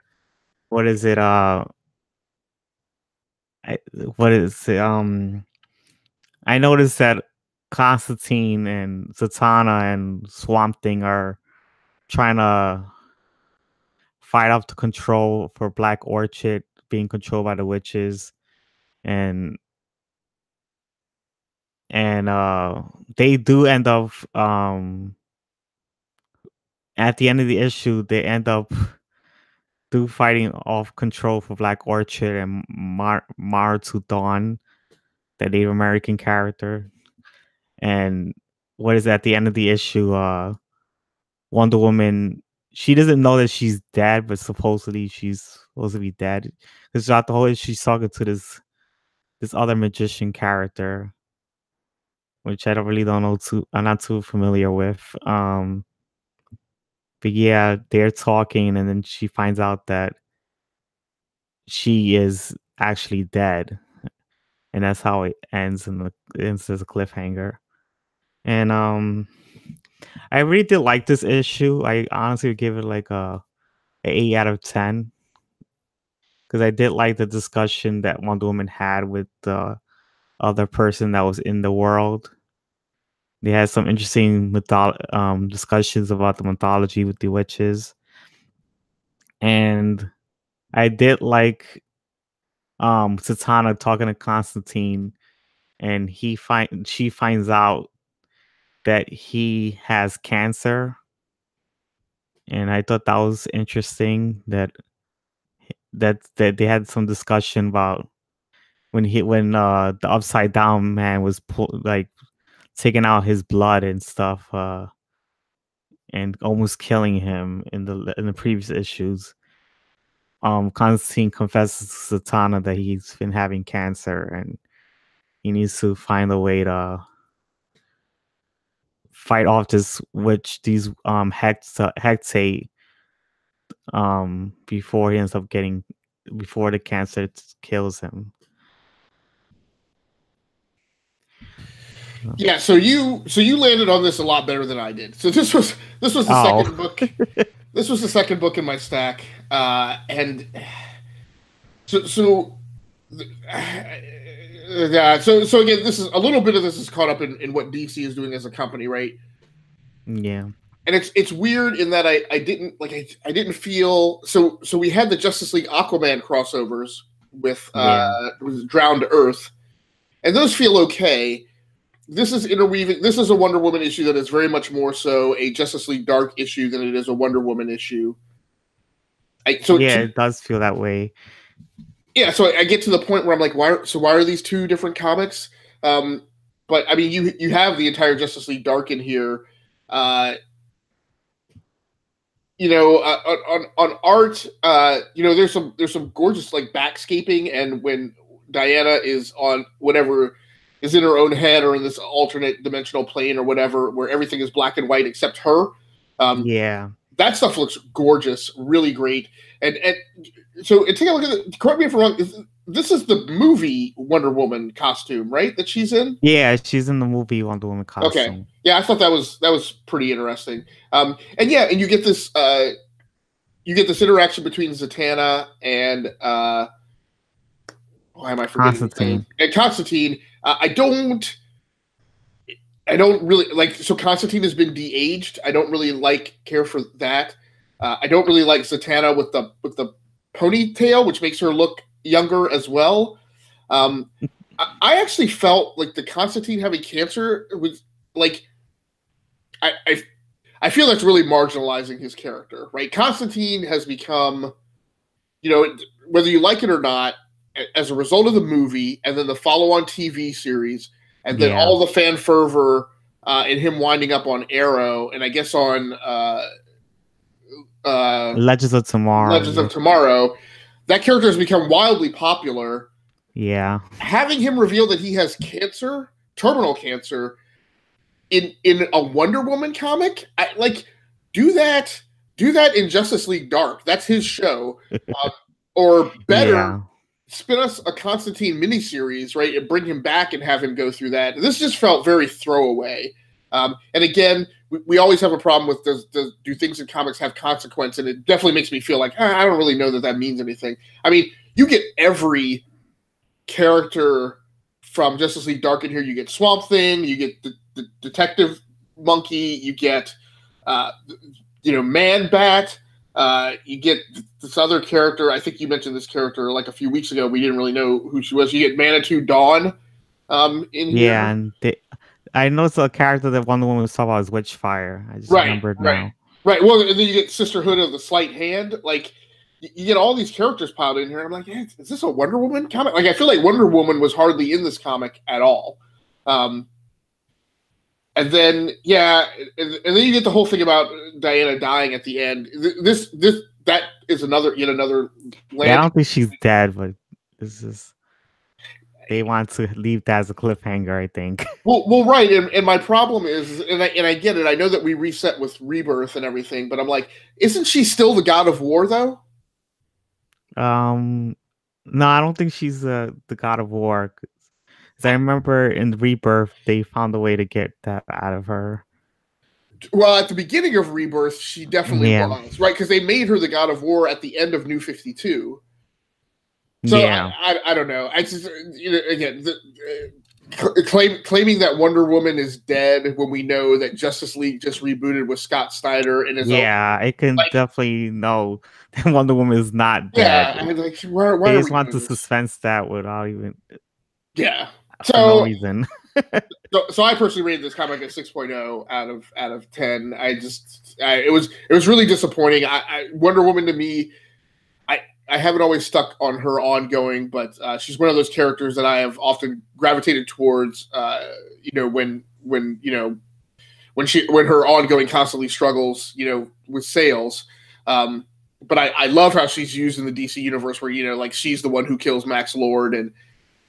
B: what is it? I, what is it? I noticed that Constantine and Zatanna and Swamp Thing are trying to fight off the control for Black Orchid being controlled by the witches, and and they do end up at the end of the issue they end up do fighting off control for Black Orchid and Mara to Dawn, the Native American character. And what is at the end of the issue, Wonder Woman, she doesn't know that she's dead, but supposedly she's supposed to be dead. Because throughout the whole issue, she's talking to this other magician character, which I don't know too. I'm not too familiar with. But yeah, they're talking, and then she finds out that she is actually dead, and that's how it ends ends as a cliffhanger. And I really did like this issue. I honestly would give it like a 8 out of 10 because I did like the discussion that Wonder Woman had with the other person that was in the world. They had some interesting discussions about the mythology with the witches, and I did like Satana talking to Constantine, and she finds out that he has cancer, and I thought that was interesting that they had some discussion about when the upside down man was like taking out his blood and stuff, and almost killing him in the previous issues. Constantine confesses to Satana that he's been having cancer and he needs to find a way to fight off these hexate before he ends up getting before the cancer kills him.
A: Yeah, so you landed on this a lot better than I did. So this was the second book. This was the second book in my stack, and so yeah. So again, this is a little bit of this is caught up in what DC is doing as a company, right?
B: Yeah.
A: And it's weird in that I didn't like I didn't feel so we had the Justice League Aquaman crossovers with Drowned Earth, and those feel okay. This is interweaving. This is a Wonder Woman issue that is very much more so a Justice League Dark issue than it is a Wonder Woman issue.
B: It does feel that way.
A: Yeah, so I get to the point where I'm like, why are these two different comics? But I mean, you have the entire Justice League Dark in here. On art, there's some gorgeous like backscaping, and when Diana is on whatever is in her own head or in this alternate dimensional plane or whatever, where everything is black and white except her. That stuff looks gorgeous, really great. And so take a look at it. Correct me if I'm wrong. This is the movie Wonder Woman costume, right? That she's in.
B: Yeah, she's in the movie Wonder Woman costume.
A: Okay, yeah, I thought that was pretty interesting. And you get this interaction between Zatanna and why am I forgetting
B: Constantine?
A: And Constantine. I don't really like. So Constantine has been de-aged. I don't really care for that. I don't really like Zatanna with the ponytail, which makes her look younger as well. I actually felt like the Constantine having cancer was like I feel that's really marginalizing his character, right? Constantine has become, whether you like it or not, as a result of the movie and then the follow-on TV series and then all the fan fervor and him winding up on Arrow and I guess on
B: Legends of
A: Tomorrow, that character has become wildly popular.
B: Yeah.
A: Having him reveal that he has cancer, terminal cancer, in a Wonder Woman comic, do that in Justice League Dark. That's his show. Or better, spin us a Constantine miniseries, right, and bring him back and have him go through that. This just felt very throwaway. And again, we always have a problem with do things in comics have consequence, and it definitely makes me feel like I don't really know that means anything. I mean, you get every character from Justice League Dark in here. You get Swamp Thing, you get the Detective Monkey, you get Man Bat. You get this other character. I think you mentioned this character like a few weeks ago. We didn't really know who she was. You get Manitou Dawn in
B: Yeah,
A: here.
B: and I know it's a character that Wonder Woman was talking about is Witchfire. I just remembered now.
A: Right. Well, and then you get Sisterhood of the Slight Hand. Like, you get all these characters piled in here. I'm like, hey, is this a Wonder Woman comic? Like, I feel like Wonder Woman was hardly in this comic at all. And then, and then you get the whole thing about Diana dying at the end. That is yet another.
B: Yeah, I don't think she's dead, but this is they want to leave that as a cliffhanger. I think.
A: Well, right, and my problem is, and I get it. I know that we reset with Rebirth and everything, but I'm like, isn't she still the God of War though?
B: No, I don't think she's the God of War. Because I remember in Rebirth, they found a way to get that out of her.
A: Well, at the beginning of Rebirth, she definitely was, right? Because they made her the God of War at the end of New 52. So I don't know. I just again claiming that Wonder Woman is dead when we know that Justice League just rebooted with Scott Snyder and is
B: I can definitely know that Wonder Woman is not dead.
A: Yeah, I mean, like, why
B: they just want to suspense that without even
A: for
B: no reason.
A: So I personally rated this comic a 6.0 out of 10. It was really disappointing. Wonder Woman to me, I haven't always stuck on her ongoing, but she's one of those characters that I have often gravitated towards. When her ongoing constantly struggles, with sales. But I love how she's used in the DC universe, where like she's the one who kills Max Lord, and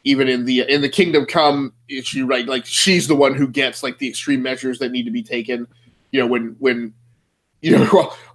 A: even in the Kingdom Come issue, right? Like she's the one who gets like the extreme measures that need to be taken. When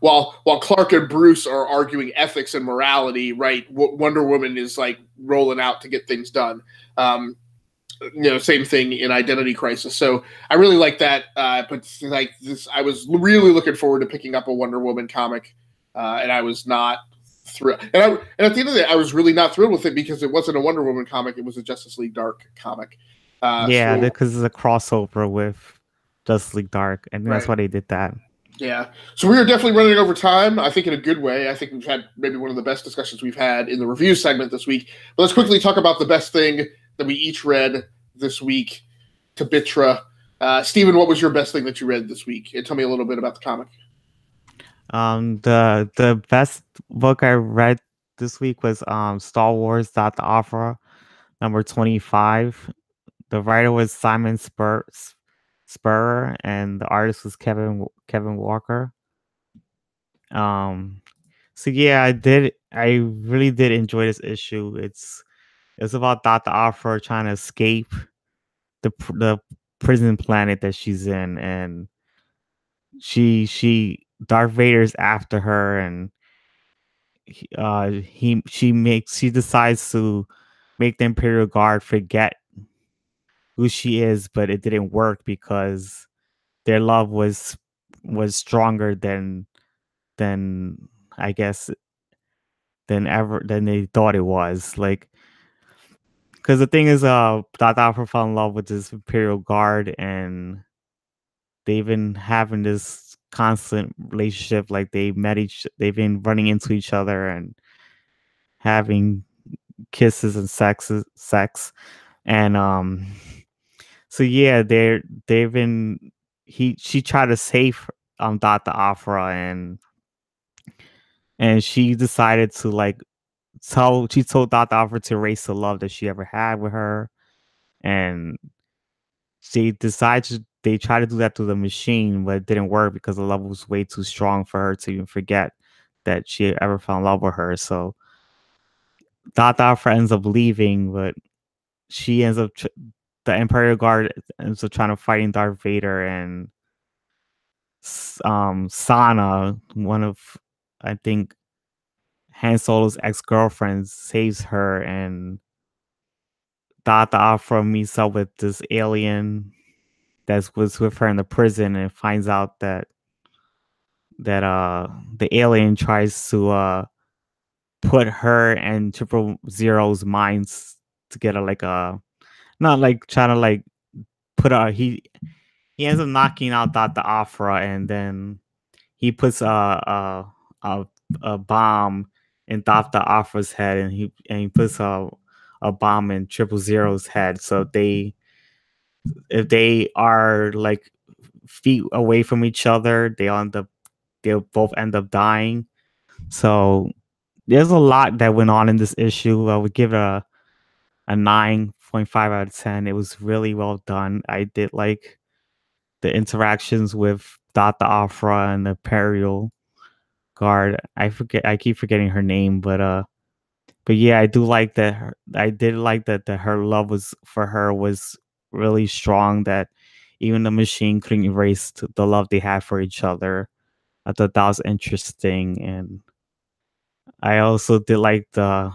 A: while Clark and Bruce are arguing ethics and morality, right? Wonder Woman is like rolling out to get things done. Same thing in Identity Crisis. So I really like that. But like this, I was really looking forward to picking up a Wonder Woman comic, and I was not thrilled. And at the end of the day, I was really not thrilled with it because it wasn't a Wonder Woman comic; it was a Justice League Dark comic.
B: Because it's a crossover with Justice League Dark, and that's why they did that.
A: Yeah. So we are definitely running over time, I think in a good way. I think we've had maybe one of the best discussions we've had in the review segment this week. But let's quickly talk about the best thing that we each read this week to Bitra. Steven, what was your best thing that you read this week? And tell me a little bit about the comic.
B: The best book I read this week was Star Wars Aphra number 25. The writer was Simon Spurrier, and the artist was Kevin Walker. So yeah, I really did enjoy this issue. It's about Dr. Aphra trying to escape the prison planet that she's in, and she Darth Vader's after her, and she decides to make the Imperial Guard forget who she is, but it didn't work because their love was stronger than I guess than they thought it was. Like, because the thing is, Dr. Aphra fell in love with this Imperial Guard, and they've been having this constant relationship. Like they've been running into each other and having kisses and sex, and so yeah, she tried to save Dr. Aphra, and she decided to she told Dr. Aphra to erase the love that she ever had with her, and they tried to do that through the machine, but it didn't work because the love was way too strong for her to even forget that she ever fell in love with her. So Dr. Aphra ends up leaving, but she ends up the Imperial Guard ends up trying to fight Darth Vader, and Sana, one of I think Han Solo's ex-girlfriend saves her, and Dr. Aphra meets up with this alien that was with her in the prison, and finds out that the alien tries to put her and Triple Zero's minds together, like not like trying to like put he ends up knocking out Dr. Aphra, and then he puts a bomb in Dr. Aphra's head, and he puts a bomb in Triple Zero's head. So if they are like feet away from each other, they'll both end up dying. So there's a lot that went on in this issue. I would give it a 9.5 out of 10. It was really well done. I did like the interactions with Dr. Aphra and the Imperial Guard. I keep forgetting her name, but yeah, I do like that. I did like that her love was for her was really strong. That even the machine couldn't erase the love they had for each other. I thought that was interesting, and I also did like the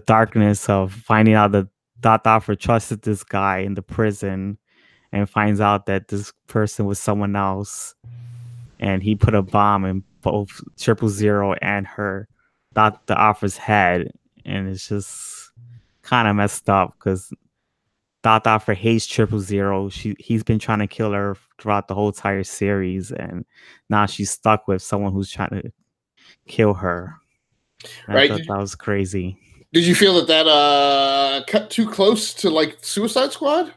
B: darkness of finding out that Dr. trusted this guy in the prison, and finds out that this person was someone else, and he put a bomb in both Triple Zero and Dr. Aphra's head, and it's just kind of messed up because Dr. Aphra hates Triple Zero. He's been trying to kill her throughout the whole entire series, and now she's stuck with someone who's trying to kill her. And I thought that was crazy.
A: Did you feel that cut too close to like Suicide Squad?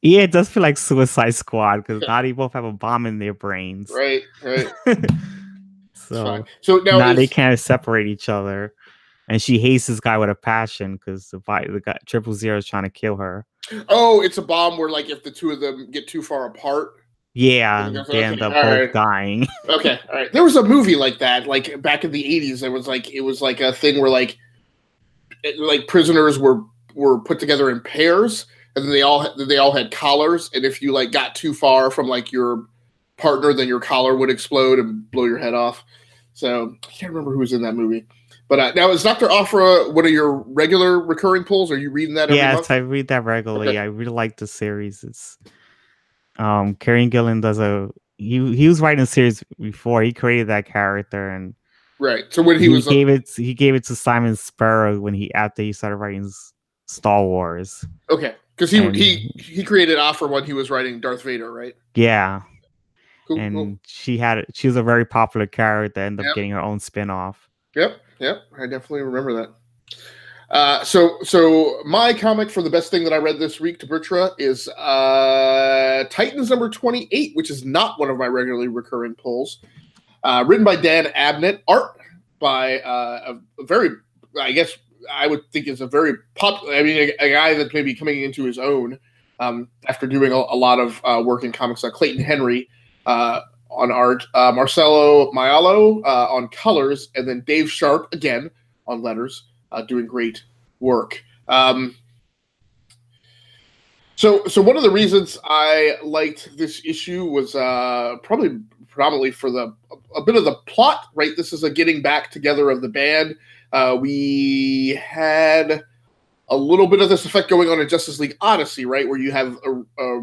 B: Yeah, it does feel like Suicide Squad because now they both have a bomb in their brains.
A: Right.
B: So
A: now
B: they can't separate each other, and she hates this guy with a passion because the guy Triple Zero is trying to kill her.
A: Oh, it's a bomb where like if the two of them get too far apart.
B: Yeah, they end up both dying.
A: Okay, all right. There was a movie like that, like back in the 80s. It was like a thing where like prisoners were put together in pairs, and then they all had collars, and if you like got too far from like your partner, then your collar would explode and blow your head off. So I can't remember who was in that movie. But now is Dr. Aphra one of your regular recurring pulls? Are you reading that every month?
B: Yes, I read that regularly. Okay. I really like the series. It's Kieran Gillen does he was writing a series before. He created that character, and
A: right. So when he
B: gave it to Simon Sparrow after he started writing Star Wars.
A: Okay, because he created Aphra when he was writing Darth Vader, right?
B: Yeah. Cool. She was a very popular character that ended up getting her own spin-off.
A: Yep. I definitely remember that. So my comic for the best thing that I read this week to Bertra is Titans number 28, which is not one of my regularly recurring pulls. Written by Dan Abnett, art by a very, I guess I would think is a very popular. I mean, a guy that's maybe coming into his own after doing a lot of work in comics, like Clayton Henry. On art, Marcelo Maiolo on colors, and then Dave Sharp again on letters, doing great work. So one of the reasons I liked this issue was probably predominantly for a bit of the plot. Right, this is a getting back together of the band. We had a little bit of this effect going on in Justice League Odyssey, right, where you have a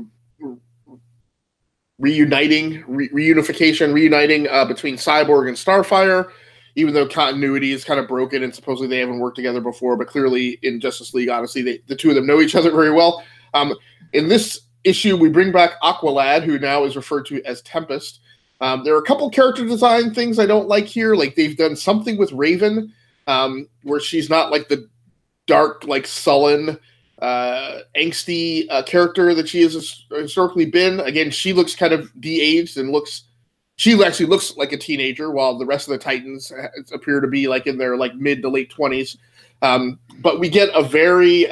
A: reuniting between Cyborg and Starfire, even though continuity is kind of broken and supposedly they haven't worked together before, but clearly in Justice League Odyssey, the two of them know each other very well. In this issue, we bring back Aqualad, who now is referred to as Tempest. There are a couple character design things I don't like here. Like they've done something with Raven, where she's not like the dark, like sullen, angsty character that she has historically been. Again, she looks kind of de-aged and she actually looks like a teenager, while the rest of the Titans appear to be like in their like mid to late 20s. But we get a very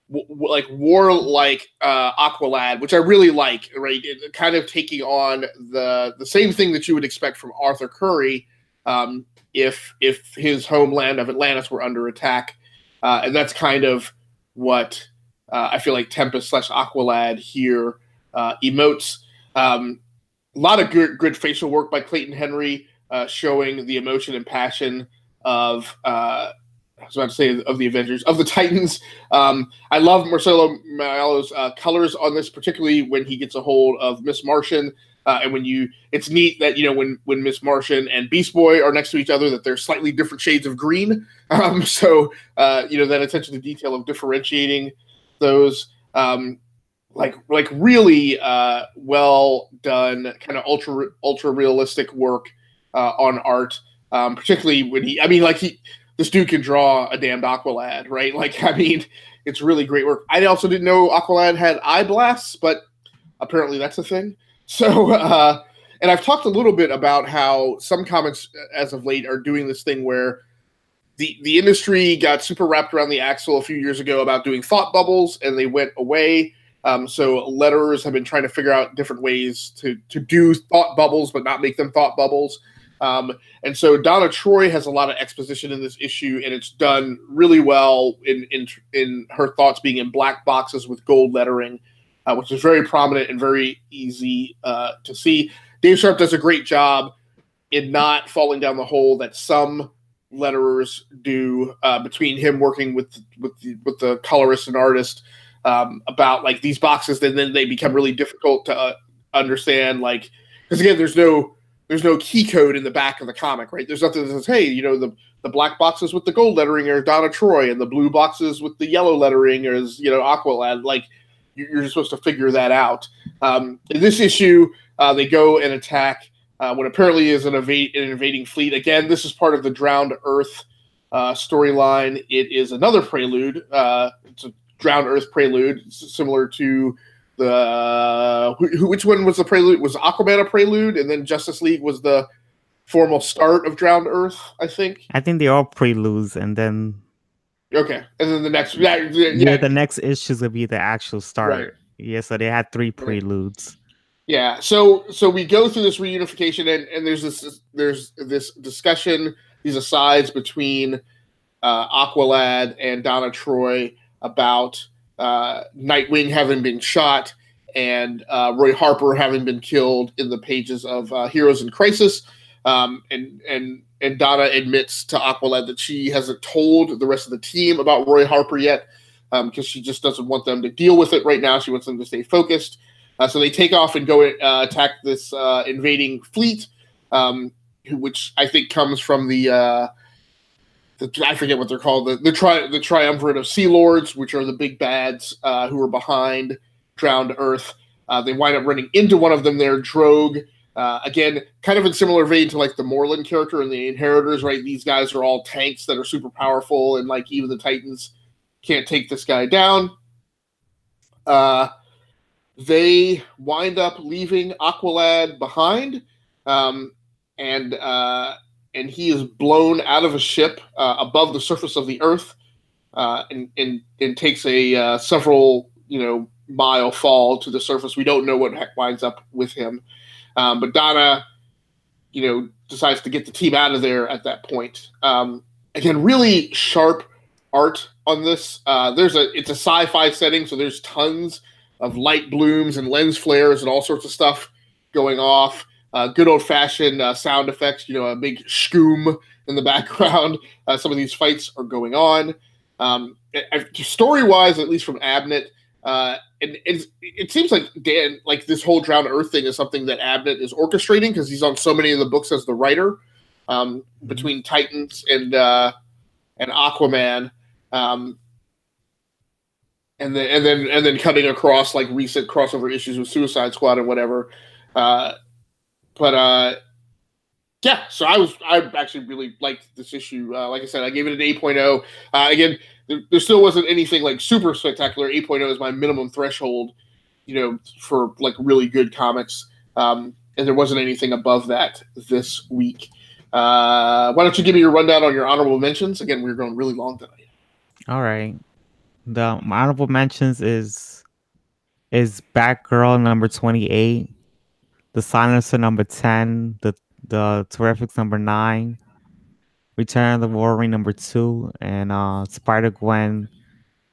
A: warlike Aqualad, which I really like. Right, kind of taking on the same thing that you would expect from Arthur Curry if his homeland of Atlantis were under attack, and that's kind of what I feel like Tempest / Aqualad here emotes. A lot of good facial work by Clayton Henry. showing the emotion and passion of I was about to say of the Avengers, of the Titans. I love Marcelo Maiolo's colors on this, particularly when he gets a hold of Miss Martian. And it's neat that when Miss Martian and Beast Boy are next to each other, that they're slightly different shades of green. So that attention to detail of differentiating those, like really well done, kind of ultra realistic work on art. Particularly when this dude can draw a damned Aqualad, right? Like, I mean, it's really great work. I also didn't know Aqualad had eye blasts, but apparently that's a thing. So, and I've talked a little bit about how some comics as of late are doing this thing where the industry got super wrapped around the axle a few years ago about doing thought bubbles, and they went away. So letterers have been trying to figure out different ways to do thought bubbles, but not make them thought bubbles. And so Donna Troy has a lot of exposition in this issue, and it's done really well in her thoughts being in black boxes with gold lettering, which is very prominent and very easy to see. Dave Sharp does a great job in not falling down the hole that some letterers do, between him working with the colorist and artist about like these boxes, and then they become really difficult to understand. Like, because again, there's no key code in the back of the comic, right? There's nothing that says, hey, the black boxes with the gold lettering are Donna Troy, and the blue boxes with the yellow lettering is Aqualad. Like, you're supposed to figure that out. In this issue, they go and attack what apparently is an invading fleet. Again, this is part of the Drowned Earth storyline. It is another prelude. It's a Drowned Earth prelude, similar to which one was the prelude? Was Aquaman a prelude, and then Justice League was the formal start of Drowned Earth? I think
B: they're all preludes, and then
A: okay, and then the next
B: the next issues will be the actual start.
A: Right.
B: Yeah, so they had 3 preludes.
A: Yeah, so we go through this reunification, and there's this discussion, these asides between Aqualad and Donna Troy about Nightwing having been shot and Roy Harper having been killed in the pages of Heroes in Crisis, and Donna admits to Aqualad that she hasn't told the rest of the team about Roy Harper yet, because she just doesn't want them to deal with it right now. She wants them to stay focused. So they take off and go attack this invading fleet, which I think comes from the I forget what they're called, the triumvirate of Sea Lords, which are the big bads who are behind Drowned Earth. They wind up running into one of them there, Drogue. Again, kind of in similar vein to like the Moreland character in the Inheritors, right? These guys are all tanks that are super powerful, and like even the Titans can't take this guy down. They wind up leaving Aqualad behind, and he is blown out of a ship above the surface of the Earth, and takes a several mile fall to the surface. We don't know what winds up with him, but Donna, decides to get the team out of there at that point. Again, really sharp art on this. It's a sci-fi setting, so there's tons of light blooms and lens flares and all sorts of stuff going off. Good old-fashioned sound effects, a big shkoom in the background. Some of these fights are going on. Story-wise, at least from Abnett, it seems like Dan, like this whole Drowned Earth thing is something that Abnett is orchestrating, because he's on so many of the books as the writer, between Titans and Aquaman. And then cutting across like recent crossover issues with Suicide Squad and whatever. Yeah, so I actually really liked this issue. Like I said, I gave it an 8.0. Again, there still wasn't anything like super spectacular. 8.0 is my minimum threshold, for like really good comics. And there wasn't anything above that this week. Why don't you give me your rundown on your honorable mentions? Again, we're going really long tonight.
B: All right. My honorable mentions is Batgirl number 28, The Silencer number 10, the Terrifics number 9, Return of the Wolverine number 2, and Spider-Gwen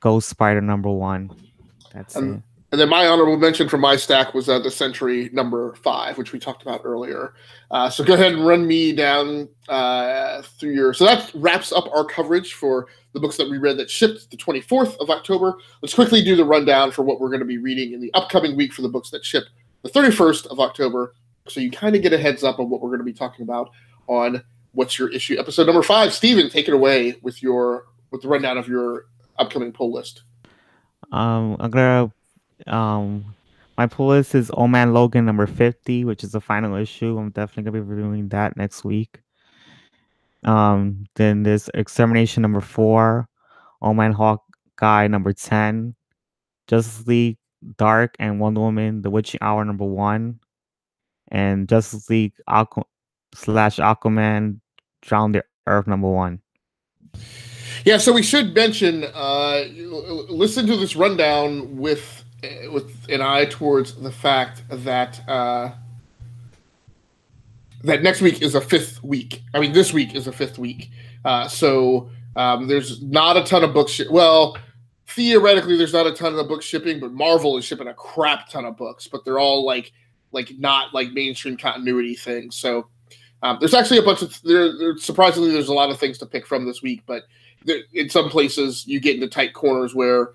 B: Ghost Spider number 1. That's it.
A: And then my honorable mention from my stack was the Sentry number 5, which we talked about earlier. So go ahead and run me down through your. So that wraps up our coverage for the books that we read that shipped the 24th of October. Let's quickly do the rundown for what we're going to be reading in the upcoming week for the books that ship the 31st of October. So you kind of get a heads up on what we're going to be talking about on What's Your Issue, episode number 5. Steven, take it away with the rundown of your upcoming pull list.
B: I'm gonna my pull list is Old Man Logan number 50, which is the final issue. I'm definitely gonna be reviewing that next week. Then there's Extermination number 4, Old Man Hawkeye number 10, Justice League Dark and Wonder Woman The Witching Hour number 1, and Justice League Aquaman Drown the Earth number 1.
A: Yeah, so we should mention, listen to this rundown with an eye towards the fact that that next week is a 5th week. I mean, this week is a 5th week. So there's not a ton of books. Well, theoretically, there's not a ton of books shipping, but Marvel is shipping a crap ton of books, but they're all like not like mainstream continuity things. So there's actually a bunch of surprisingly, there's a lot of things to pick from this week, but in some places you get into tight corners where,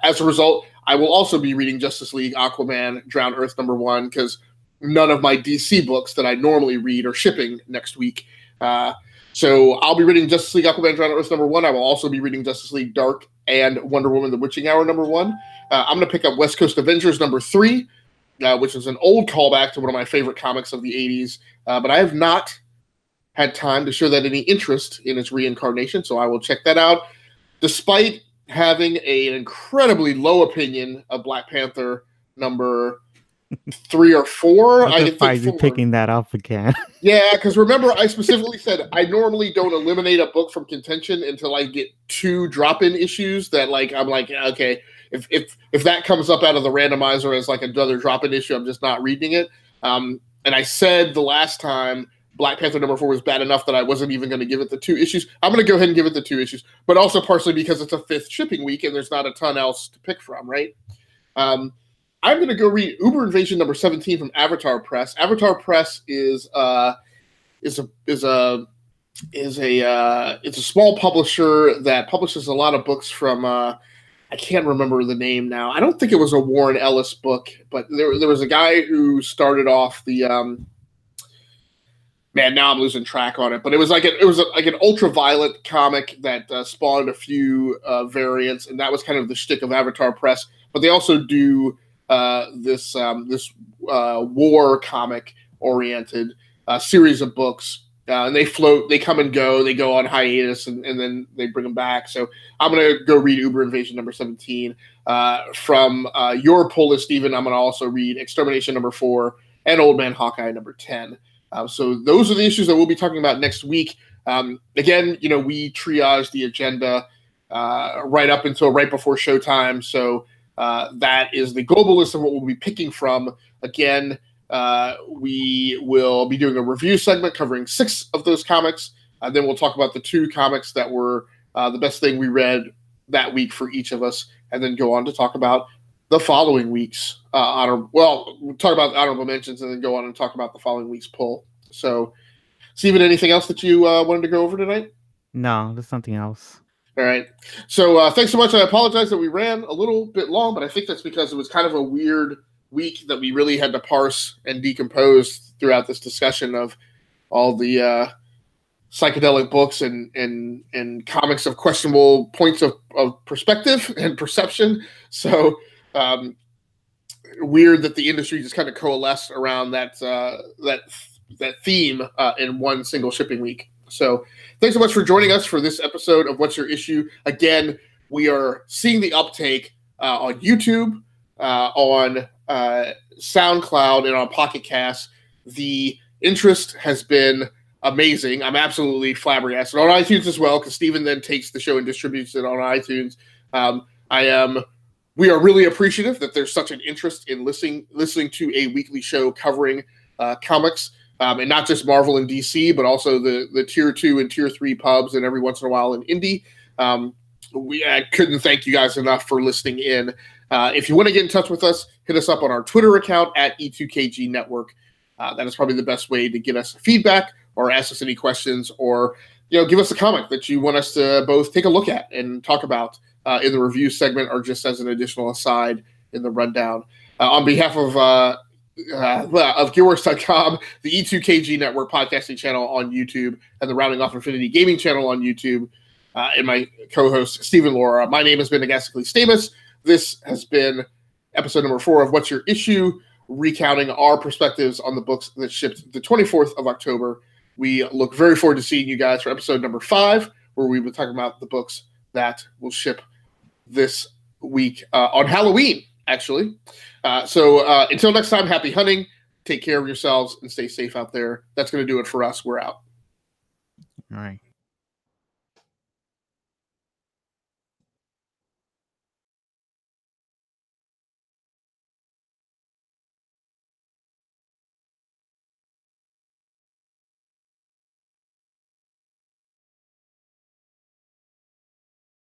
A: as a result, I will also be reading Justice League Aquaman Drown Earth number 1 because none of my DC books that I normally read are shipping next week. So I'll be reading Justice League Aquaman Drown Earth number 1. I will also be reading Justice League Dark and Wonder Woman The Witching Hour number 1. I'm going to pick up West Coast Avengers number 3, which is an old callback to one of my favorite comics of the 80s. But I have not had time to show that any interest in its reincarnation, so I will check that out. Despite having an incredibly low opinion of Black Panther number 3 or 4.
B: I think you picking that up again.
A: Yeah, because remember, I specifically said I normally don't eliminate a book from contention until I get 2 drop-in issues that, like, I'm like, okay, if that comes up out of the randomizer as like another drop-in issue, I'm just not reading it. And I said the last time Black Panther number 4 was bad enough that I wasn't even going to give it the 2 issues. I'm going to go ahead and give it the 2 issues, but also partially because it's a 5th shipping week and there's not a ton else to pick from, right? I'm going to go read Uber Invasion number 17 from Avatar Press. Avatar Press is a small publisher that publishes a lot of books from I can't remember the name now. I don't think it was a Warren Ellis book, but there was a guy who started off the man, now I'm losing track on it. But it was like an ultraviolet comic that spawned a few variants, and that was kind of the shtick of Avatar Press. But they also do this war comic oriented series of books. And they come and go, they go on hiatus, and then they bring them back. So I'm going to go read Uber Invasion number 17. From your pull list, Stephen, I'm going to also read Extermination number 4 and Old Man Hawkeye number 10. So those are the issues that we'll be talking about next week. Again, we triage the agenda right up until right before showtime. So that is the global list of what we'll be picking from. Again, we will be doing a review segment covering 6 of those comics. Then we'll talk about the 2 comics that were the best thing we read that week for each of us, and then go on to talk about the following week's we'll talk about honorable mentions and then go on and talk about the following week's pull. So, Steven, anything else that you wanted to go over tonight?
B: No, there's something else.
A: All right. So thanks so much. I apologize that we ran a little bit long, but I think that's because it was kind of a weird week that we really had to parse and decompose throughout this discussion of all the psychedelic books and comics of questionable points of perspective and perception. So weird that the industry just kind of coalesced around that theme in one single shipping week. So thanks so much for joining us for this episode of What's Your Issue. Again, we are seeing the uptake on YouTube, on SoundCloud, and on Pocket Cast. The interest has been amazing. I'm absolutely flabbergasted. On iTunes as well, because Steven then takes the show and distributes it on iTunes. We are really appreciative that there's such an interest in listening to a weekly show covering comics, and not just Marvel and DC, but also the tier 2 and tier 3 pubs, and every once in a while an indie. I couldn't thank you guys enough for listening in. If you want to get in touch with us, hit us up on our Twitter account at E2KG Network. That is probably the best way to get us feedback or ask us any questions, or give us a comment that you want us to both take a look at and talk about in the review segment, or just as an additional aside in the rundown. On behalf of Gearworks.com, the E2KG Network podcasting channel on YouTube, and the Rounding Off Infinity Gaming channel on YouTube, and my co-host Stephen Laura, my name has been Agasically Stamus. This has been episode number 4 of What's Your Issue, recounting our perspectives on the books that shipped the 24th of October. We look very forward to seeing you guys for episode number 5, where we will talk about the books that will ship this week on Halloween, actually. So until next time, happy hunting. Take care of yourselves and stay safe out there. That's going to do it for us. We're out.
B: All right.